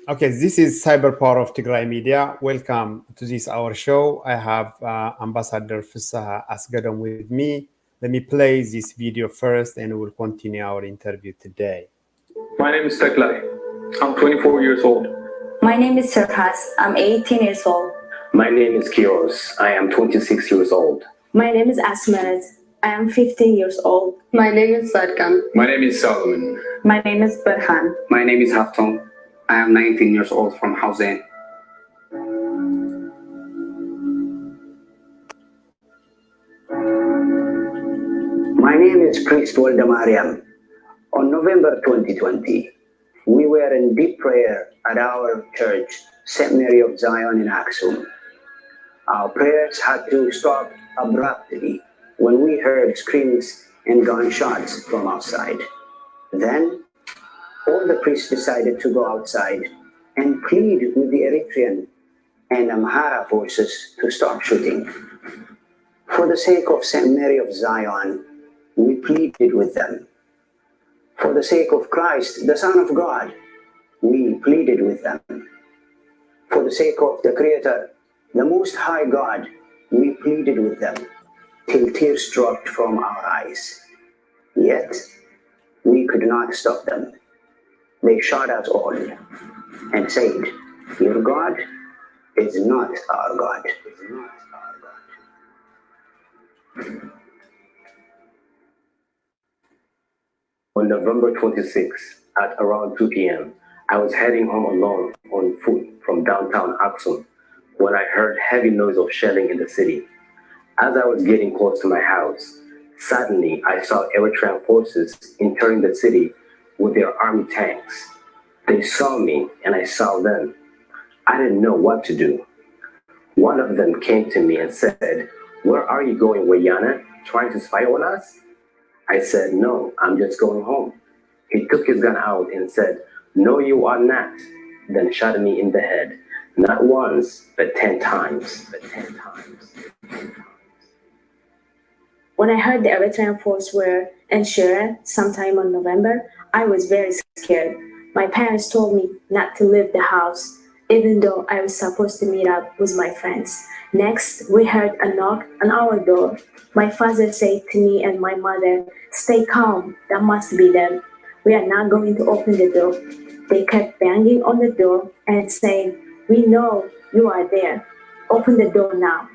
Okay, this is Cyber Power of Tigray Media. Welcome to this our show. I have Ambassador Fessaha Asgadam with me. Let me play this video first and we'll continue our interview today. My name is Tigray. I'm 24 years old. My name is Surhas. I'm 18 years old. My name is Kios. I am 26 years old. My name is Asmed. I am 15 years old. My name is Sadkan. My name is Solomon. My name is Berhan. My name is Hafton. I am 19 years old from Hausen. My name is Priest Waldemariam. On November 2020, we were in deep prayer at our church, St. Mary of Zion in Aksum. Our prayers had to stop abruptly when we heard screams and gunshots from outside. Then, all the priests decided to go outside and plead with the Eritrean and Amhara forces to stop shooting. For the sake of St. Mary of Zion, we pleaded with them. For the sake of Christ, the Son of God, we pleaded with them. For the sake of the Creator, the Most High God, we pleaded with them, till tears dropped from our eyes. Yet, we could not stop them. They shot us all and said, "Your God is not our God." On November 26, at around 2 p.m., I was heading home alone on foot from downtown Aksum when I heard heavy noise of shelling in the city. As I was getting close to my house, suddenly I saw Eritrean forces entering the city with their army tanks. They saw me and I saw them. I didn't know what to do. One of them came to me and said, "Where are you going, Wayana? Trying to spy on us?" I said, "No, I'm just going home." He took his gun out and said, "No, you are not," then shot me in the head, not once, but 10 times. When I heard the Eritrean force were in Shire sometime in November, I was very scared. My parents told me not to leave the house, even though I was supposed to meet up with my friends. Next, we heard a knock on our door. My father said to me and my mother, "Stay calm, that must be them. We are not going to open the door." They kept banging on the door and saying, "We know you are there. Open the door now."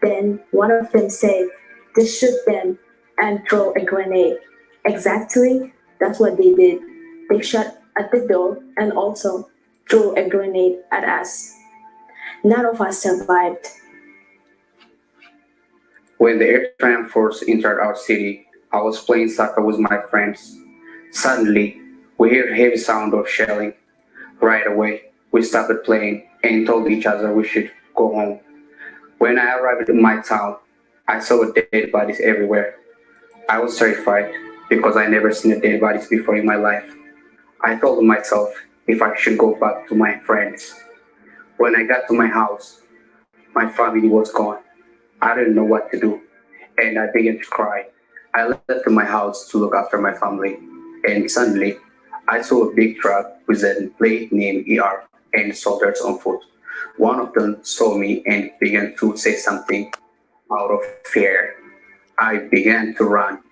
Then one of them said, "To shoot them and throw a grenade." Exactly, that's what they did. They shot at the door and also threw a grenade at us. None of us survived. When the Eritrean force entered our city, I was playing soccer with my friends. Suddenly, we heard heavy sound of shelling. Right away, we stopped playing and told each other we should go home. When I arrived in my town, I saw dead bodies everywhere. I was terrified because I never seen dead bodies before in my life. I told myself if I should go back to my friends. When I got to my house, my family was gone. I didn't know what to do, and I began to cry. I left my house to look after my family, and suddenly, I saw a big truck with a plate named ER and soldiers on foot. One of them saw me and began to say something. Out of fear, I began to run.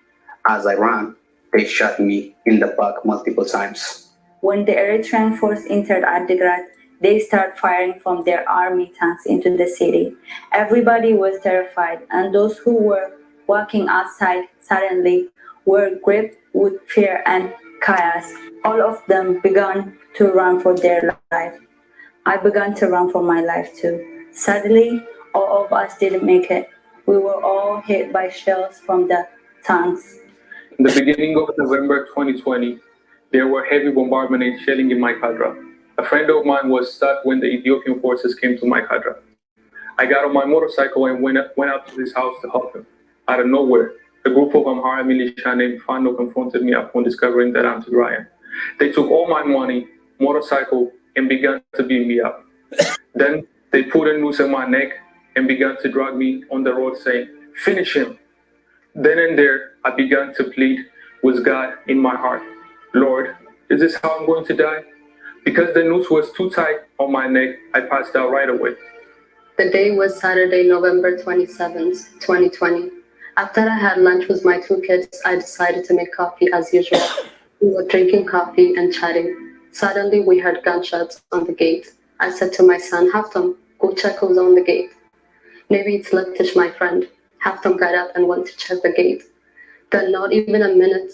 As I ran, they shot me in the back multiple times. When the Eritrean force entered Adigrat, they started firing from their army tanks into the city. Everybody was terrified, and those who were walking outside suddenly were gripped with fear and chaos. All of them began to run for their life. I began to run for my life too. Sadly, all of us didn't make it. We were all hit by shells from the tanks. In the beginning of November 2020, there were heavy bombardment and shelling in Maikadra. A friend of mine was stuck when the Ethiopian forces came to Maikadra. I got on my motorcycle and went out to his house to help him. Out of nowhere, a group of Amhara militia named Fano confronted me upon discovering that I'm Tigrayan. They took all my money, motorcycle, and began to beat me up. Then they put a noose on my neck and began to drag me on the road saying, "Finish him." Then and there, I began to plead with God in my heart, "Lord, is this how I'm going to die?" Because the noose was too tight on my neck, I passed out right away. The day was Saturday, November 27th, 2020. After I had lunch with my two kids, I decided to make coffee as usual. We were drinking coffee and chatting. Suddenly, we heard gunshots on the gate. I said to my son, Haftam, go check who's on the gate. Maybe it's Letish, my friend. Haftam got up and went to check the gate. Then, not even a minute,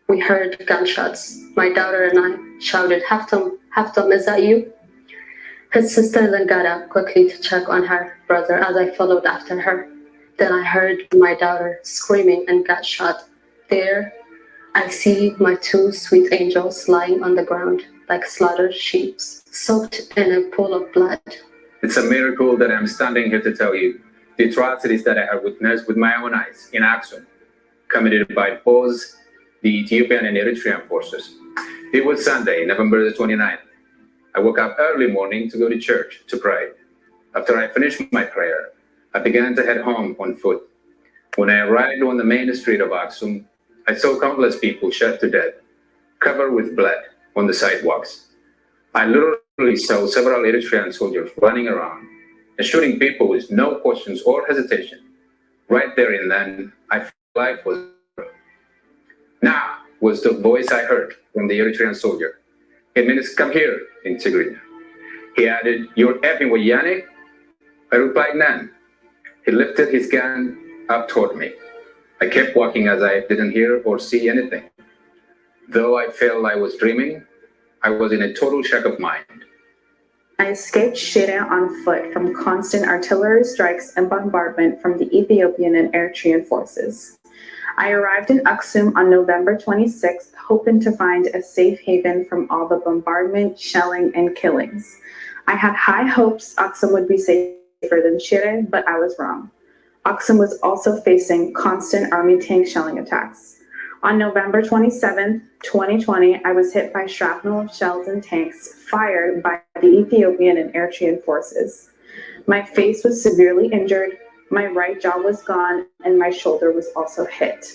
we heard gunshots. My daughter and I shouted, Haftam, Haftam, is that you? His sister then got up quickly to check on her brother as I followed after her. Then I heard my daughter screaming and got shot. There, I see my two sweet angels lying on the ground like slaughtered sheep, soaked in a pool of blood. It's a miracle that I'm standing here to tell you the atrocities that I have witnessed with my own eyes in Aksum, committed by both the Ethiopian and Eritrean forces. It was Sunday, November the 29th. I woke up early morning to go to church to pray. After I finished my prayer, I began to head home on foot. When I arrived on the main street of Aksum, I saw countless people shot to death, covered with blood on the sidewalks. I literally saw several Eritrean soldiers running around and shooting people with no questions or hesitation. Right there and then, I felt life was over. Now was the voice I heard from the Eritrean soldier. It means, come here, in Tigray. He added, you're effing with Yannick? I replied, none. He lifted his gun up toward me. I kept walking as I didn't hear or see anything. Though I felt I was dreaming, I was in a total shock of mind. I escaped Shire on foot from constant artillery strikes and bombardment from the Ethiopian and Eritrean forces. I arrived in Aksum on November 26th, hoping to find a safe haven from all the bombardment, shelling, and killings. I had high hopes Aksum would be safer than Shire, but I was wrong. Aksum was also facing constant army tank shelling attacks. On November 27, 2020, I was hit by shrapnel of shells and tanks fired by the Ethiopian and Eritrean forces. My face was severely injured, my right jaw was gone, and my shoulder was also hit.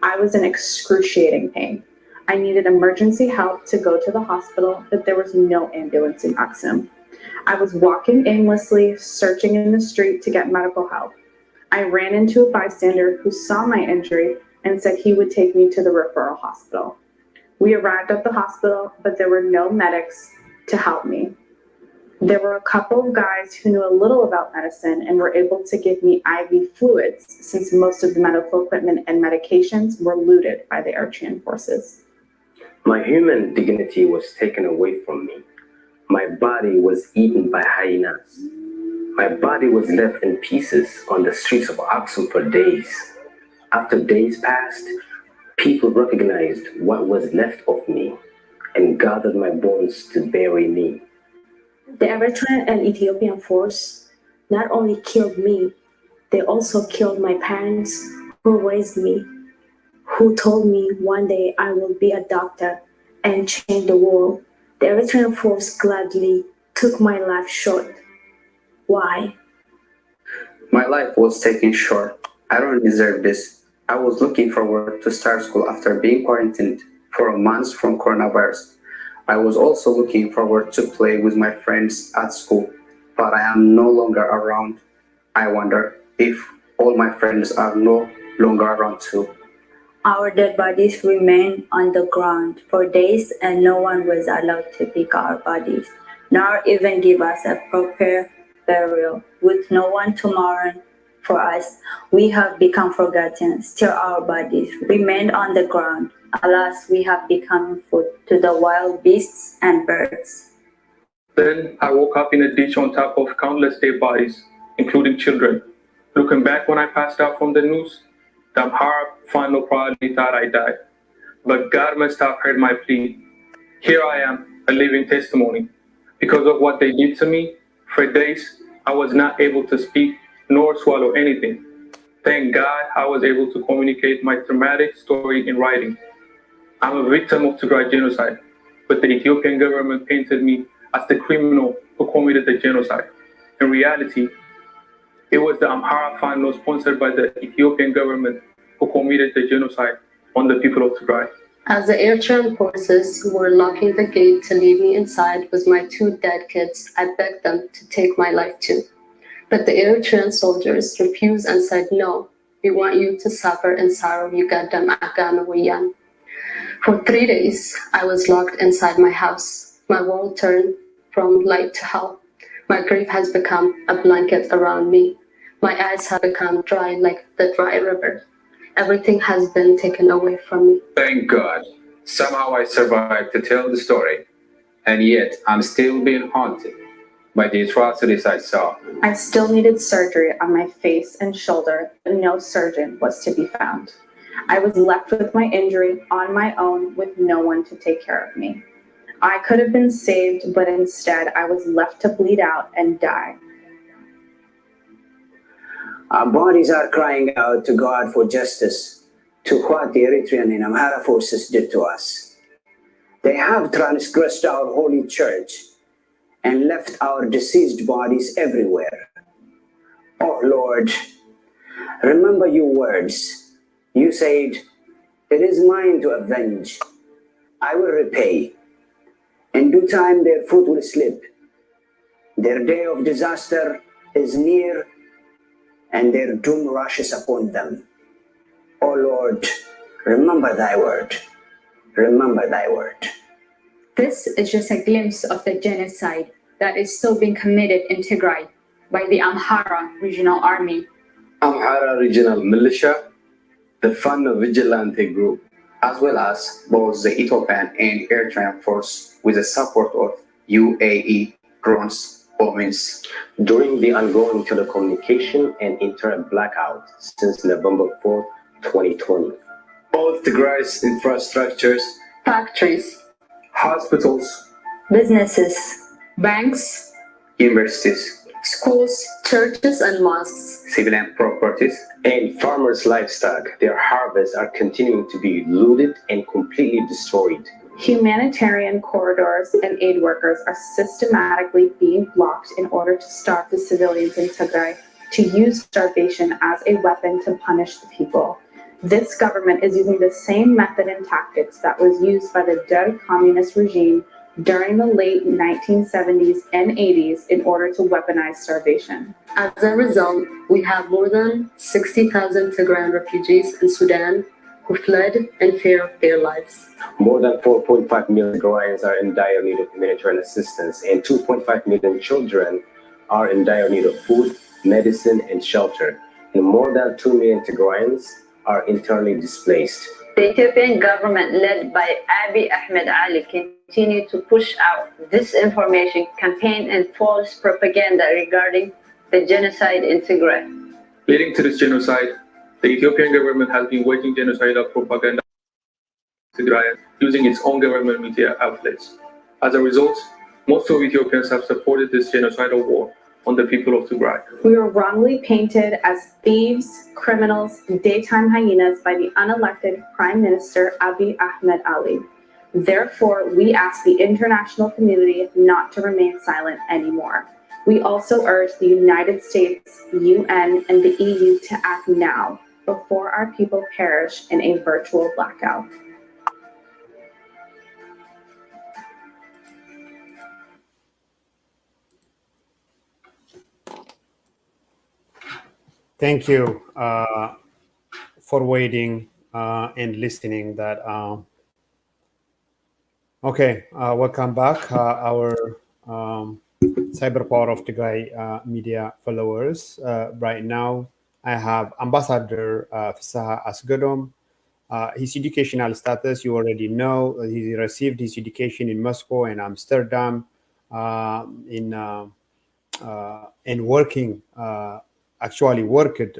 I was in excruciating pain. I needed emergency help to go to the hospital, but there was no ambulance in Aksum. I was walking aimlessly, searching in the street to get medical help. I ran into a bystander who saw my injury and said he would take me to the referral hospital. We arrived at the hospital, but there were no medics to help me. There were a couple of guys who knew a little about medicine and were able to give me IV fluids since most of the medical equipment and medications were looted by the Eritrean forces. My human dignity was taken away from me. My body was eaten by hyenas. My body was left in pieces on the streets of Aksum for days. After days passed, people recognized what was left of me and gathered my bones to bury me. The Eritrean and Ethiopian force not only killed me, they also killed my parents who raised me, who told me one day I will be a doctor and change the world. The Eritrean force gladly took my life short. Why? My life was taken short. I don't deserve this. I was looking forward to start school after being quarantined for a month from coronavirus. I was also looking forward to play with my friends at school, but I am no longer around. I wonder if all my friends are no longer around too. Our dead bodies remained on the ground for days and no one was allowed to pick our bodies, nor even give us a proper burial. With no one to mourn for us, we have become forgotten. Still our bodies remained on the ground. Alas, we have become food to the wild beasts and birds. Then I woke up in a ditch on top of countless dead bodies, including children. Looking back when I passed out from the news, the Amhara final probably thought I died. But God must have heard my plea. Here I am, a living testimony. Because of what they did to me, for days I was not able to speak nor swallow anything. Thank God I was able to communicate my traumatic story in writing. I'm a victim of Tigray genocide, but the Ethiopian government painted me as the criminal who committed the genocide. In reality, it was the Amhara final sponsored by the Ethiopian government who committed the genocide on the people of Tigray. As the Eritrean forces were locking the gate to leave me inside with my 2 dead kids, I begged them to take my life too. But the Eritrean soldiers refused and said, "No, we want you to suffer in sorrow, Yugadam Agama Wayan." For 3 days, I was locked inside my house. My world turned from light to hell. My grief has become a blanket around me. My eyes have become dry like the dry river. Everything has been taken away from me. Thank God. Somehow I survived to tell the story, and yet I'm still being haunted by the atrocities I saw. I still needed surgery on my face and shoulder, but no surgeon was to be found. I was left with my injury on my own with no one to take care of me. I could have been saved, but instead I was left to bleed out and die. Our bodies are crying out to God for justice to what the Eritrean and Amhara forces did to us. They have transgressed our holy church and left our deceased bodies everywhere. Oh Lord, remember your words. You said, "It is mine to avenge. I will repay. In due time their foot will slip. Their day of disaster is near, and their doom rushes upon them. O Lord, remember thy word. Remember thy word." This is just a glimpse of the genocide that is still being committed in Tigray by the Amhara Regional Army. Amhara Regional Militia, the Fano Vigilante Group, as well as both the Ethiopian and Eritrean force with the support of UAE drones bombings. During the ongoing telecommunication and internet blackout since November 4th, 2020. both Tigray's infrastructures, Factories, hospitals, businesses, Banks, Universities, schools, churches, and mosques, civilian properties, And farmers' livestock, their harvests are continuing to be looted and completely destroyed. Humanitarian corridors and aid workers are systematically being blocked in order to starve the civilians in Tigray, to use starvation as a weapon to punish the people. This government is using the same method and tactics that was used by the dead communist regime during the late 1970s and 80s in order to weaponize starvation. As a result, we have more than 60,000 Tigrayan refugees in Sudan who fled in fear of their lives. More than 4.5 million Tigrayans are in dire need of humanitarian assistance, and 2.5 million children are in dire need of food, medicine, and shelter. And more than 2 million Tigrayans are internally displaced. The Ethiopian government, led by Abiy Ahmed Ali, continue to push out disinformation campaign and false propaganda regarding the genocide in Tigray. Leading to this genocide, the Ethiopian government has been waging genocidal propaganda in Tigray using its own government media outlets. As a result, most of Ethiopians have supported this genocidal war on the people of Tigray. We were wrongly painted as thieves, criminals, daytime hyenas by the unelected Prime Minister Abiy Ahmed Ali. Therefore, we ask the international community not to remain silent anymore. We also urge the United States, UN, and the EU to act now before our people perish in a virtual blackout. Thank you for waiting and listening. That okay. Welcome back, our Cyber Power of Tigray media followers. Right now, I have Ambassador Fessaha Asgadom. His educational status, you already know. He received his education in Moscow and Amsterdam, in working. Actually worked,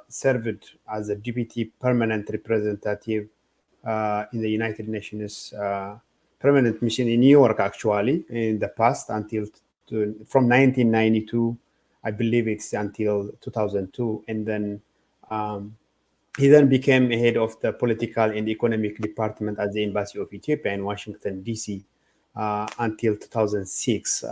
served as a deputy permanent representative in the United Nations permanent mission in New York, actually, in the past until from 1992, I believe it's until 2002. And then he then became head of the political and economic department at the Embassy of Ethiopia in Washington, D.C. Until 2006.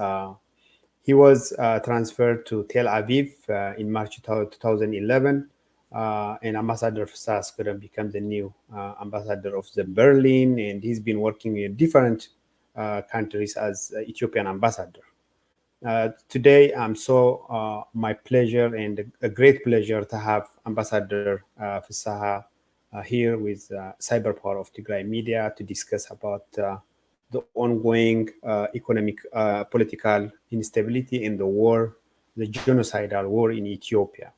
He was transferred to Tel Aviv in March 2011 and Ambassador Fessaha Tesema become the new ambassador of the Berlin, and he's been working in different countries as Ethiopian ambassador. Today, my pleasure and a great pleasure to have Ambassador Fessaha here with Cyber Power of Tigray Media to discuss about the ongoing economic, political instability in the war, the genocidal war in Ethiopia.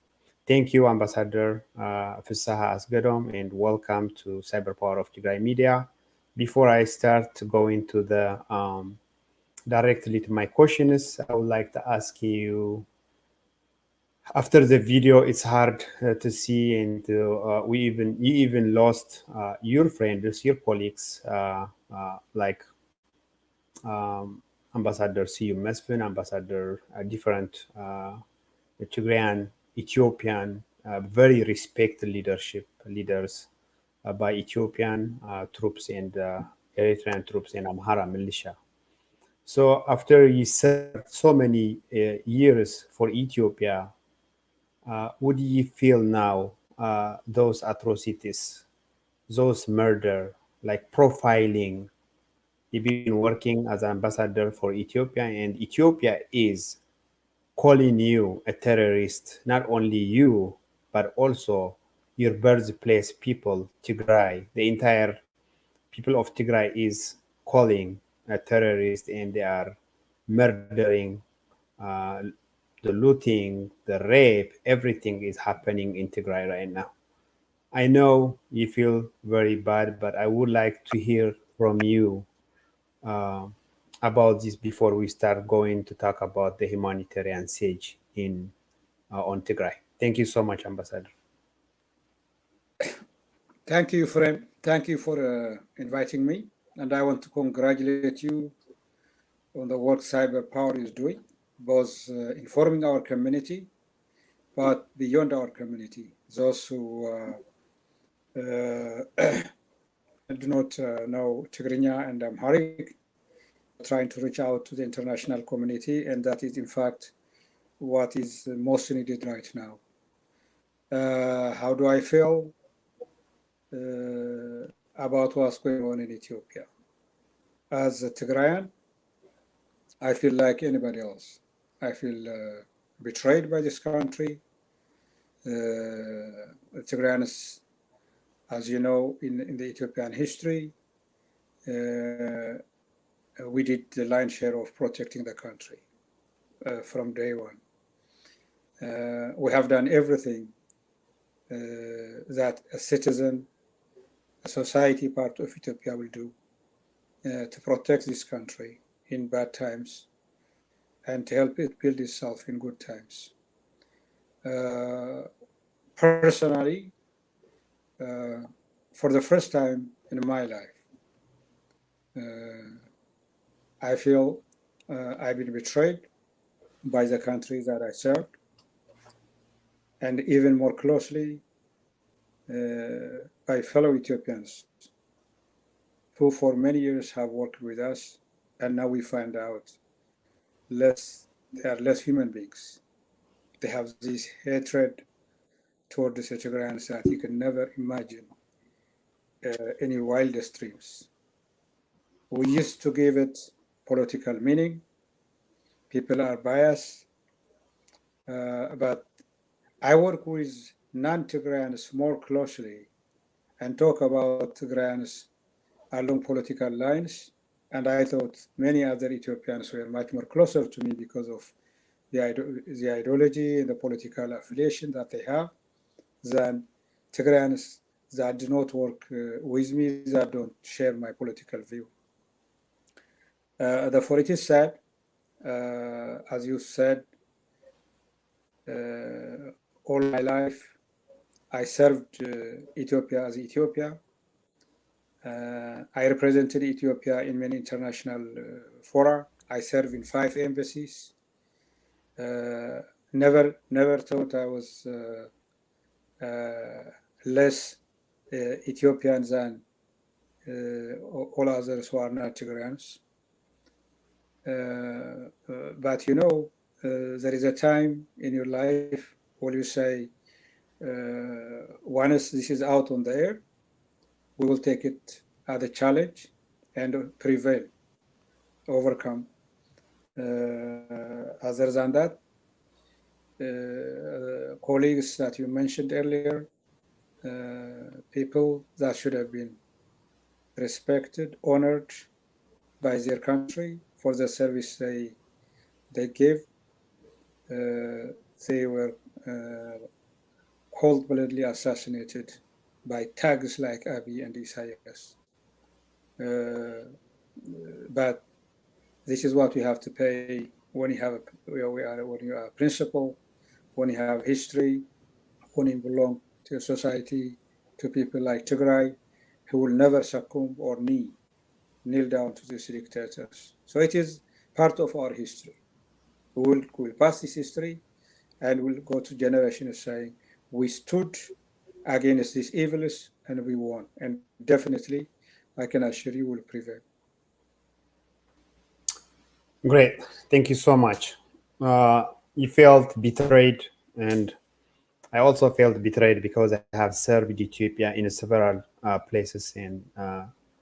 Thank you, Ambassador Fessaha Tesema, and welcome to Cyber Power of Tigray Media. Before I start going to the directly to my questions, I would like to ask you, after the video, it's hard to see, and you even lost your friends, your colleagues, like Ambassador C.U. Mesfin, Ambassador different Tigrayan, Ethiopian, very respected leaders by Ethiopian troops and Eritrean troops and Amhara militia. So after you served so many years for Ethiopia, what do you feel now, those atrocities, those murder, like profiling? You've been working as an ambassador for Ethiopia, and Ethiopia is calling you a terrorist, not only you, but also your birthplace people, Tigray. The entire people of Tigray is calling a terrorist, and they are murdering, uh, the looting, the rape, everything is happening in Tigray right now. I know you feel very bad, but I would like to hear from you uh, about this before we start going to talk about the humanitarian siege in on Tigray. Thank you so much, Ambassador. Thank you, friend. Thank you for inviting me, and I want to congratulate you on the work Cyber Power is doing, both informing our community, but beyond our community, those who do not know Tigrinya and Amharic, trying to reach out to the international community, and that is in fact what is most needed right now. How do I feel about what's going on in Ethiopia? As a Tigrayan, I feel like anybody else. I feel betrayed by this country. Tigrayans, as you know, in the Ethiopian history, we did the lion's share of protecting the country from day one. We have done everything that a citizen, a society part of Ethiopia will do to protect this country in bad times and to help it build itself in good times. Personally, for the first time in my life, I feel I've been betrayed by the country that I served, and even more closely by fellow Ethiopians who for many years have worked with us, and now we find out they are less human beings. They have this hatred toward the Tigrayans that you can never imagine any wildest dreams. We used to give it political meaning. People are biased, but I work with non-Tigrayans more closely and talk about Tigrayans along political lines. And I thought many other Ethiopians were much more closer to me because of the ideology and the political affiliation that they have than Tigrayans that do not work with me, that don't share my political view. Therefore, it is sad, as you said, all my life I served Ethiopia as Ethiopia. I represented Ethiopia in many international fora. I served in 5 embassies. Never thought I was less Ethiopian than all others who are not Tigrayans. But you know, there is a time in your life when you say, once this is out on the air, we will take it as a challenge and prevail, overcome. Other than that, colleagues that you mentioned earlier, people that should have been respected, honored by their country for the service they give, they were cold-bloodedly assassinated by thugs like Abiy and Isaias. But this is what we have to pay when you have when you are a principal, when you have history, when you belong to a society, to people like Tigray, who will never succumb or kneel down to these dictators. So it is part of our history. We'll pass this history, and we'll go to generations saying we stood against these evils and we won. And definitely, I can assure you, will prevail. Great, thank you so much. You felt betrayed, and I also felt betrayed because I have served Ethiopia in several places and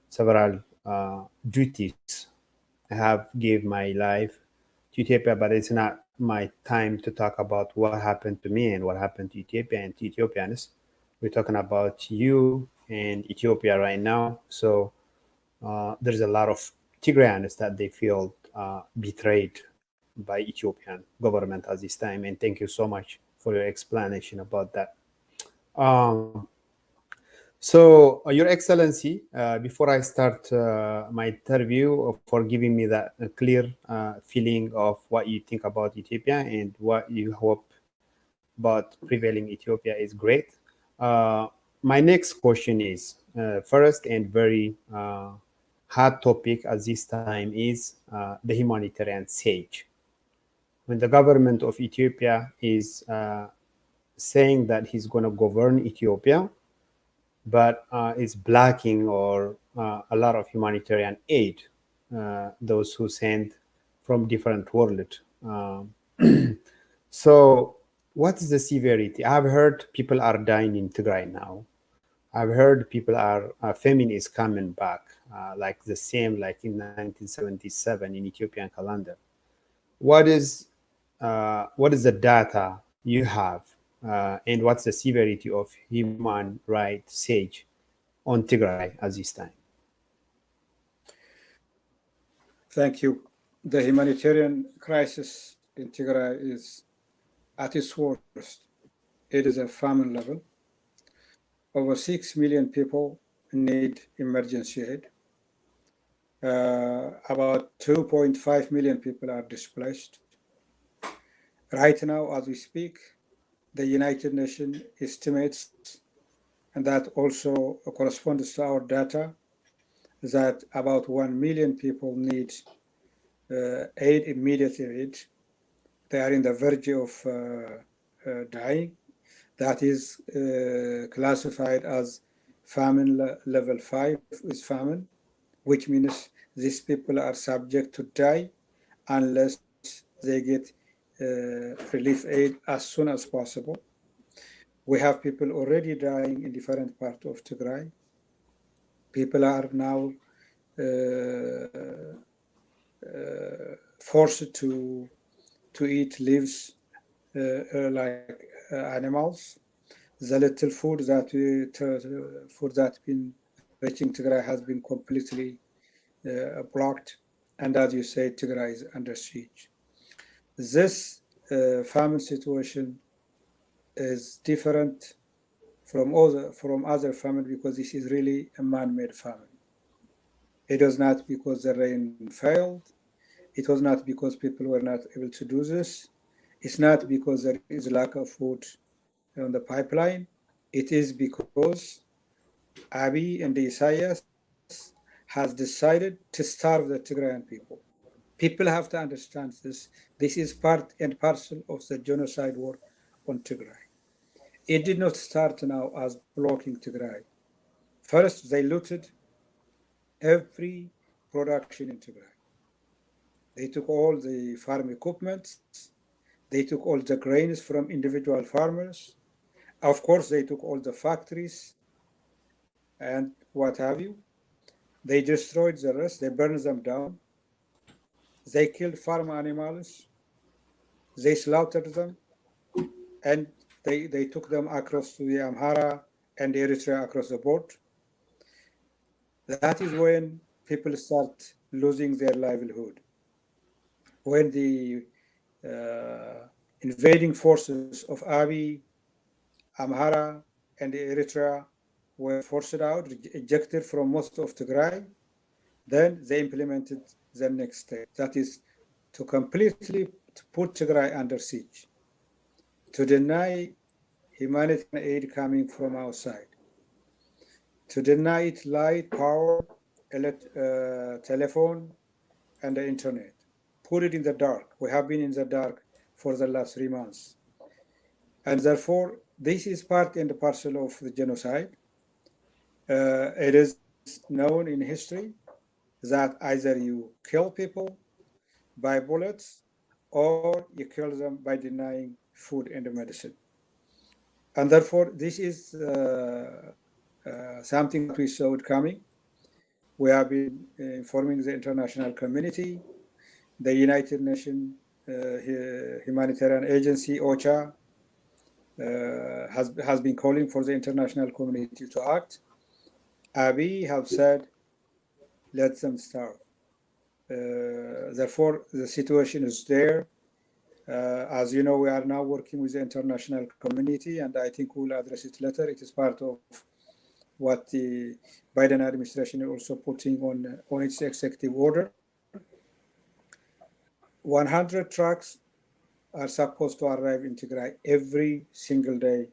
several duties. I have gave my life to Ethiopia, but it's not my time to talk about what happened to me and what happened to Ethiopia and to Ethiopians. We're talking about you and Ethiopia right now. So there's a lot of Tigrayans that they feel betrayed by Ethiopian government at this time. And thank you so much for your explanation about that. So, Your Excellency, before I start my interview, for giving me that clear feeling of what you think about Ethiopia and what you hope about prevailing Ethiopia is great. My next question is, first and very hot topic at this time is the humanitarian siege. When the government of Ethiopia is saying that he's going to govern Ethiopia, but is blocking or a lot of humanitarian aid, those who send from different world. So what is the severity? I've heard people are dying in Tigray now. I've heard people are, famine is coming back, like the same like in 1977 in Ethiopian calendar. What is the data you have, and what's the severity of human rights siege on Tigray at this time? Thank you. The humanitarian crisis in Tigray is at its worst. It is a famine level. Over 6 million people need emergency aid. About 2.5 million people are displaced. Right now, as we speak, the United Nations estimates, and that also corresponds to our data, that about 1 million people need aid, immediate aid. They are in the verge of dying. That is classified as famine level 5 is famine, which means these people are subject to die unless they get relief aid as soon as possible. We have people already dying in different parts of Tigray. People are now forced to eat leaves like animals. The little food that been reaching Tigray has been completely blocked, and as you say, Tigray is under siege. This famine situation is different from other famine because this is really a man-made famine. It was not because the rain failed. It was not because people were not able to do this. It's not because there is lack of food on the pipeline. It is because Abiy and Isaias has decided to starve the Tigrayan people. People have to understand this. This is part and parcel of the genocide war on Tigray. It did not start now as blocking Tigray. First, they looted every production in Tigray. They took all the farm equipment. They took all the grains from individual farmers, Of course, they took all the factories and what have you. They destroyed the rest. They burned them down. They killed farm animals. They slaughtered them, and they took them across to the Amhara and Eritrea across the board. That is when people start losing their livelihood. When the invading forces of Abiy, Amhara, and Eritrea were forced out, ejected from most of Tigray, then they implemented the next step. That is to completely put Tigray under siege, to deny humanitarian aid coming from outside, to deny it light, power, telephone, and the internet. Put it in the dark. We have been in the dark for the last 3 months. And therefore, this is part and parcel of the genocide. It is known in history that either you kill people by bullets or you kill them by denying food and medicine. And therefore, this is something that we saw it coming. We have been informing the international community, the United Nations Humanitarian Agency, OCHA, has been calling for the international community to act. Abiy have said, let them starve. Therefore, the situation is there. As you know, we are now working with the international community, and I think we'll address it later. It is part of what the Biden administration is also putting on its executive order. 100 trucks are supposed to arrive in Tigray every single day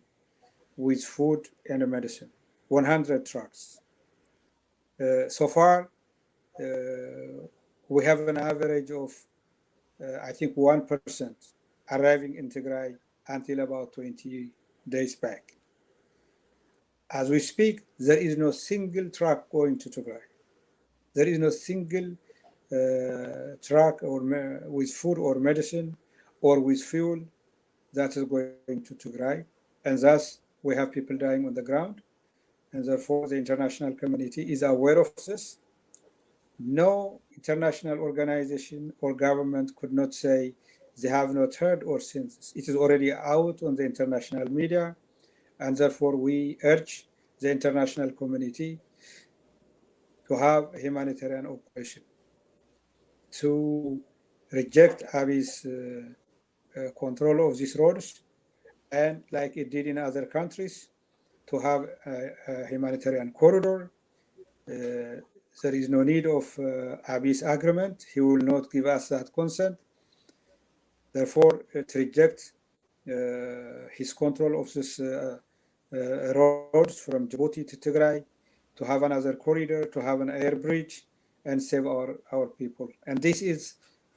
with food and medicine. 100 trucks. So far, we have an average of, I think, 1% arriving in Tigray until about 20 days back. As we speak, there is no single truck going to Tigray. There is no single truck with food or medicine or with fuel that is going to Tigray. And thus, we have people dying on the ground. And therefore, the international community is aware of this. No international organization or government could not say they have not heard or seen this. It is already out on the international media, and therefore we urge the international community to have a humanitarian operation, to reject Abiy's control of these roads, and like it did in other countries, to have a humanitarian corridor. There is no need of Abiy's agreement. He will not give us that consent. Therefore, to reject his control of this roads from Djibouti to Tigray, to have another corridor, to have an air bridge, and save our people. And this is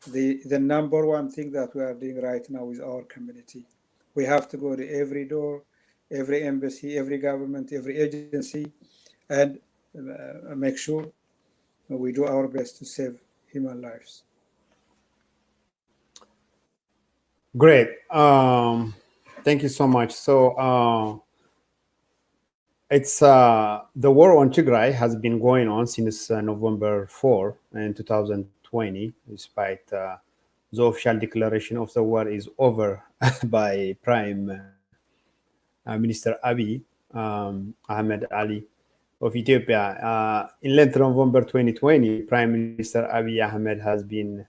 the number one thing that we are doing right now with our community. We have to go to every door, every embassy, every government, every agency, and make sure we do our best to save human lives. Great. Thank you so much. So it's the war on Tigray has been going on since November 4 in 2020, despite the official declaration of the war is over by Prime Minister Abiy Ahmed Ali of Ethiopia. In late November 2020, Prime Minister Abiy Ahmed has been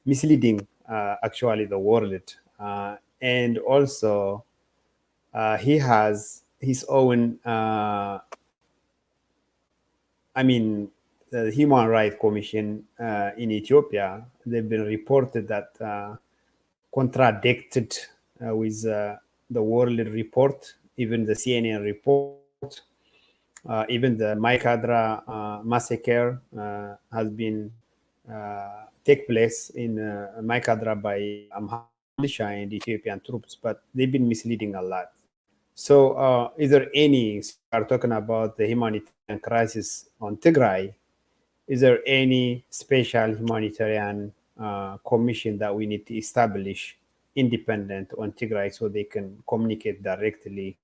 misleading actually the world. And also he has his own, the Human Rights Commission in Ethiopia, they've been reported that contradicted with the world report, even the CNN report, even the Maikadra massacre has been take place in Maikadra by Amhara militia and Ethiopian troops, but they've been misleading a lot. So is there any, are talking about the humanitarian crisis on Tigray, is there any special humanitarian commission that we need to establish independent on Tigray so they can communicate directly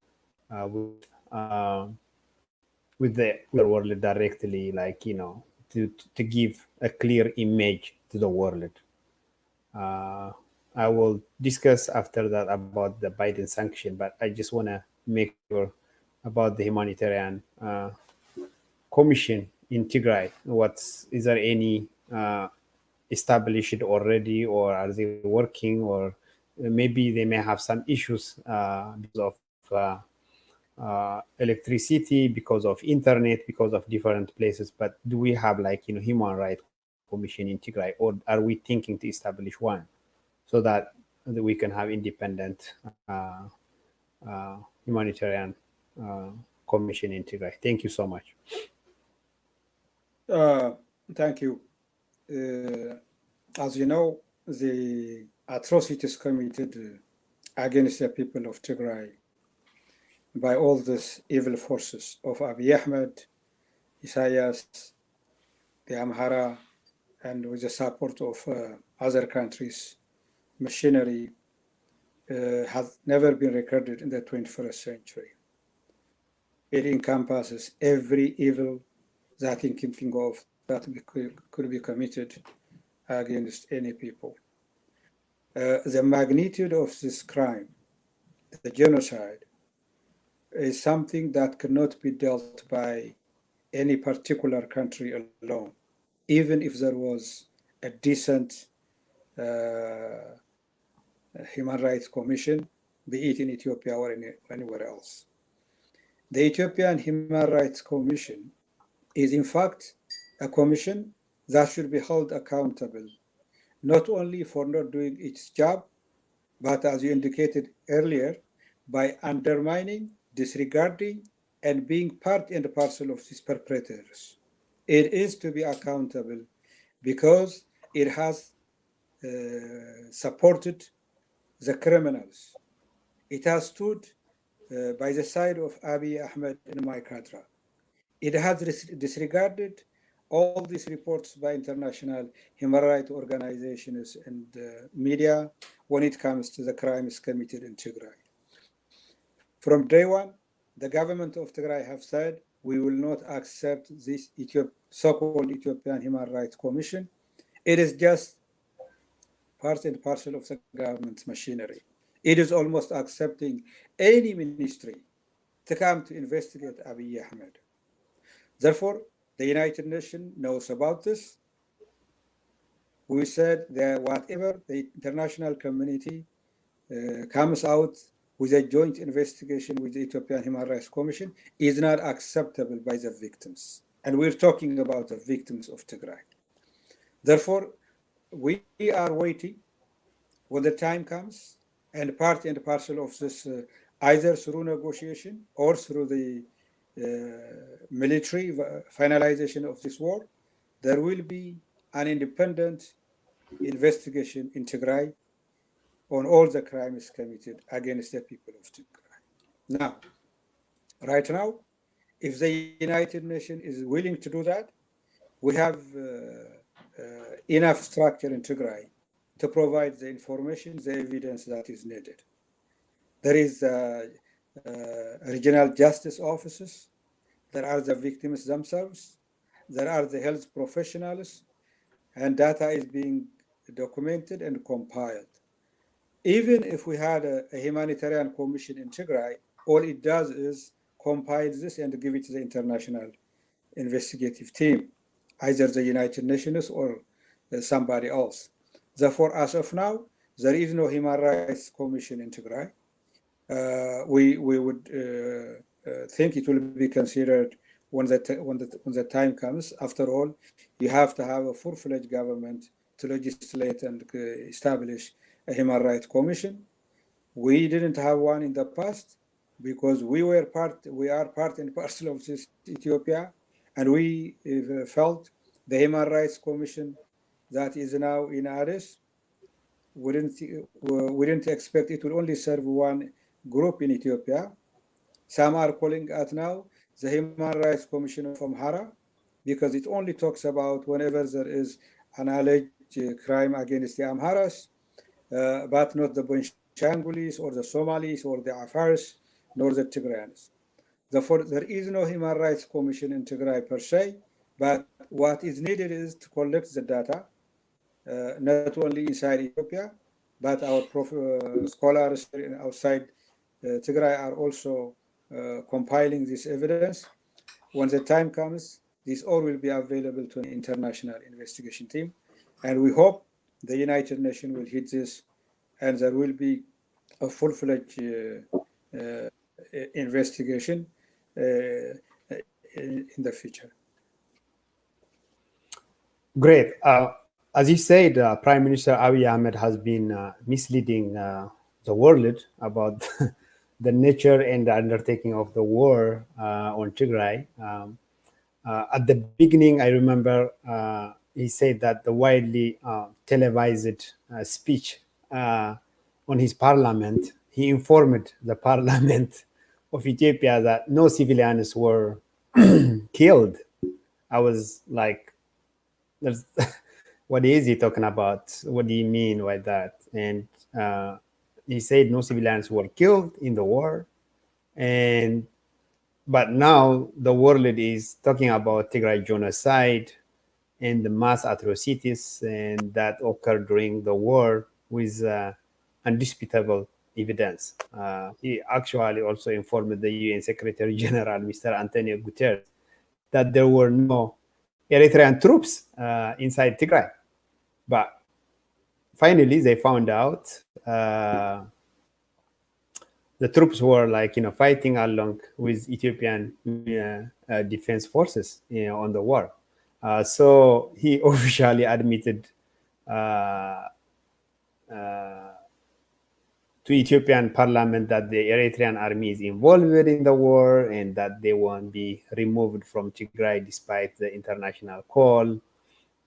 with the world directly, like to give a clear image to the world. Uh, I will discuss after that about the Biden sanction, but I just want to make sure about the humanitarian commission in Tigray. Is there any established already, or are they working, or maybe they may have some issues because of electricity, because of internet, because of different places. But do we have like human rights commission in Tigray, or are we thinking to establish one so that we can have independent humanitarian uh, commission in Tigray? Thank you so much. Thank you. As you know, the atrocities committed against the people of Tigray by all these evil forces of Abiy Ahmed, Isaias, the Amhara, and with the support of other countries, machinery has never been recorded in the 21st century. It encompasses every evil that you can think of that could be committed against any people. The magnitude of this crime, the genocide, is something that cannot be dealt by any particular country alone, even if there was a decent human rights commission, be it in Ethiopia or anywhere else. The Ethiopian Human Rights Commission is in fact a commission that should be held accountable, not only for not doing its job, but as you indicated earlier, by undermining, disregarding, and being part and parcel of these perpetrators. It is to be accountable because it has supported the criminals. It has stood by the side of Abiy Ahmed in Maikadra. It has disregarded all these reports by international human rights organizations and media when it comes to the crimes committed in Tigray. From day one, the government of Tigray have said, we will not accept this so-called Ethiopian Human Rights Commission. It is just part and parcel of the government's machinery. It is almost accepting any ministry to come to investigate Abiy Ahmed. Therefore, the United Nations knows about this. We said that whatever the international community comes out with a joint investigation with the Ethiopian Human Rights Commission is not acceptable by the victims. And we're talking about the victims of Tigray. Therefore, we are waiting when the time comes, and part and parcel of this, either through negotiation or through the military finalization of this war, there will be an independent investigation in Tigray on all the crimes committed against the people of Tigray. Now, right now, if the United Nations is willing to do that, we have enough structure in Tigray to provide the information, the evidence that is needed. There is regional justice offices, there are the victims themselves, there are the health professionals, and data is being documented and compiled. Even if we had a humanitarian commission in Tigray, all it does is compile this and give it to the international investigative team, either the United Nations or somebody else. Therefore, as of now, there is no human rights commission in Tigray. We would think it will be considered when the time comes. After all, you have to have a full-fledged government to legislate and establish a human rights commission. We didn't have one in the past because we are part and parcel of this Ethiopia, and we felt the human rights commission that is now in Addis, we didn't expect it will only serve one group in Ethiopia. Some are calling it now the Human Rights Commission of Amhara because it only talks about whenever there is an alleged crime against the Amharas, but not the Benshangulis or the Somalis or the Afars northern Tigrayans. Therefore, there is no human rights commission in Tigray per se, but what is needed is to collect the data, not only inside Ethiopia, but our scholars outside Tigray are also compiling this evidence. When the time comes, this all will be available to an international investigation team. And we hope the United Nations will hit this and there will be a full-fledged investigation in the future. Great. As you said, Prime Minister Abiy Ahmed has been misleading the world about the nature and the undertaking of the war on Tigray. At the beginning, I remember he said that the widely televised speech on his parliament, he informed the parliament of Ethiopia that no civilians were killed. I was like, what is he talking about? What do you mean by that? And he said no civilians were killed in the war. But now the world is talking about Tigray genocide and the mass atrocities and that occurred during the war with undisputable evidence. He actually also informed the UN Secretary General, Mr. Antonio Guterres, that there were no Eritrean troops inside Tigray. But finally, they found out the troops were fighting along with Ethiopian defense forces on the war. So he officially admitted to Ethiopian parliament that the Eritrean army is involved in the war and that they won't be removed from Tigray despite the international call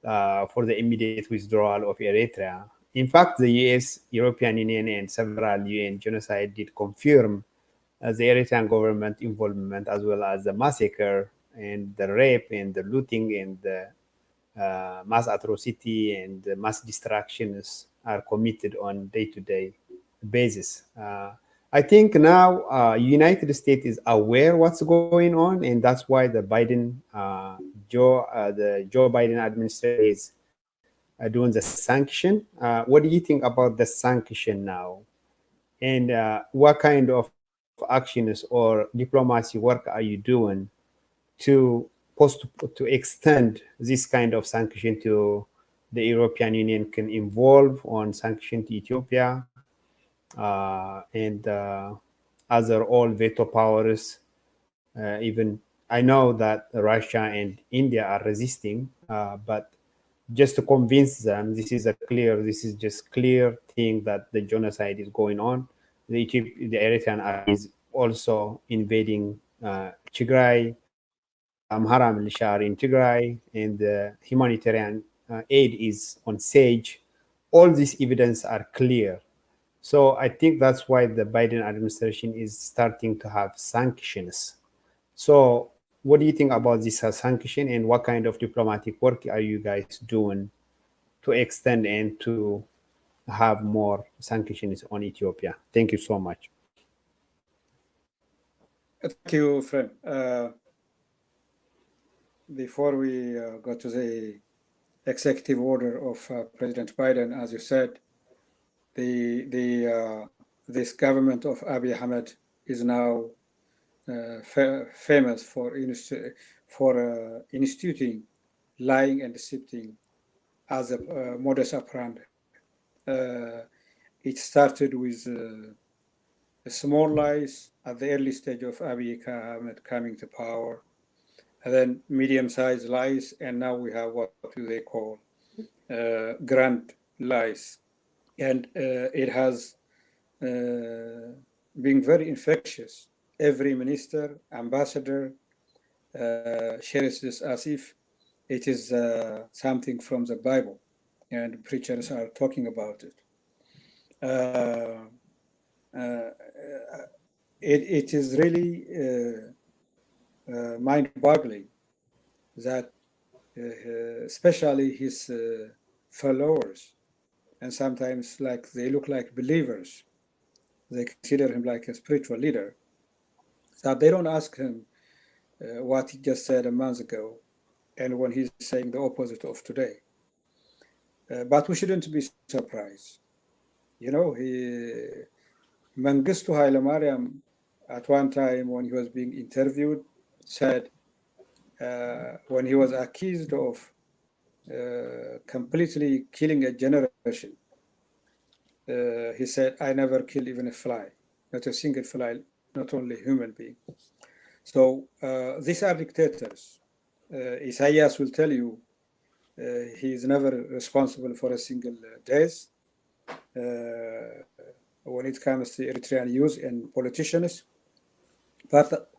for the immediate withdrawal of Eritrea. In fact, the US, European Union, and several UN genocide did confirm the Eritrean government involvement, as well as the massacre and the rape and the looting and the mass atrocity and the mass destructions are committed on day-to-day basis. I think now United States is aware what's going on, and that's why the Joe Biden administration is doing the sanction. What do you think about the sanction now? And what kind of actions or diplomacy work are you doing to extend this kind of sanction to the European Union can involve on sanction to Ethiopia and other all veto powers? Even I know that Russia and India are resisting, but just to convince them, this is just clear thing that the genocide is going on. The Eritrean army is also invading Tigray. Amhara militia are in Tigray, and the humanitarian aid is on siege. All these evidence are clear. So I think that's why the Biden administration is starting to have sanctions. So what do you think about this sanction, and what kind of diplomatic work are you guys doing to extend and to have more sanctions on Ethiopia? Thank you so much. Thank you, friend. Before we go to the executive order of President Biden, as you said, this government of Abiy Ahmed is now famous for instituting lying and deceiving as a modus operandi. It started with small lies at the early stage of Abiy Ahmed coming to power, and then medium-sized lies, and now we have what they call grand lies. And it has been very infectious. Every minister, ambassador shares this as if it is something from the Bible, and preachers are talking about it. It is really mind-boggling that especially his followers, and sometimes they look like believers, they consider him like a spiritual leader, that they don't ask him what he just said a month ago and when he's saying the opposite of today. But we shouldn't be surprised. You know, Mengistu Haile Mariam, at one time when he was being interviewed, said when he was accused of completely killing a generation, he said, I never killed even a fly, not a single fly, not only human being. So these are dictators. Isaias will tell you he is never responsible for a single death when it comes to Eritrean youth and politicians. But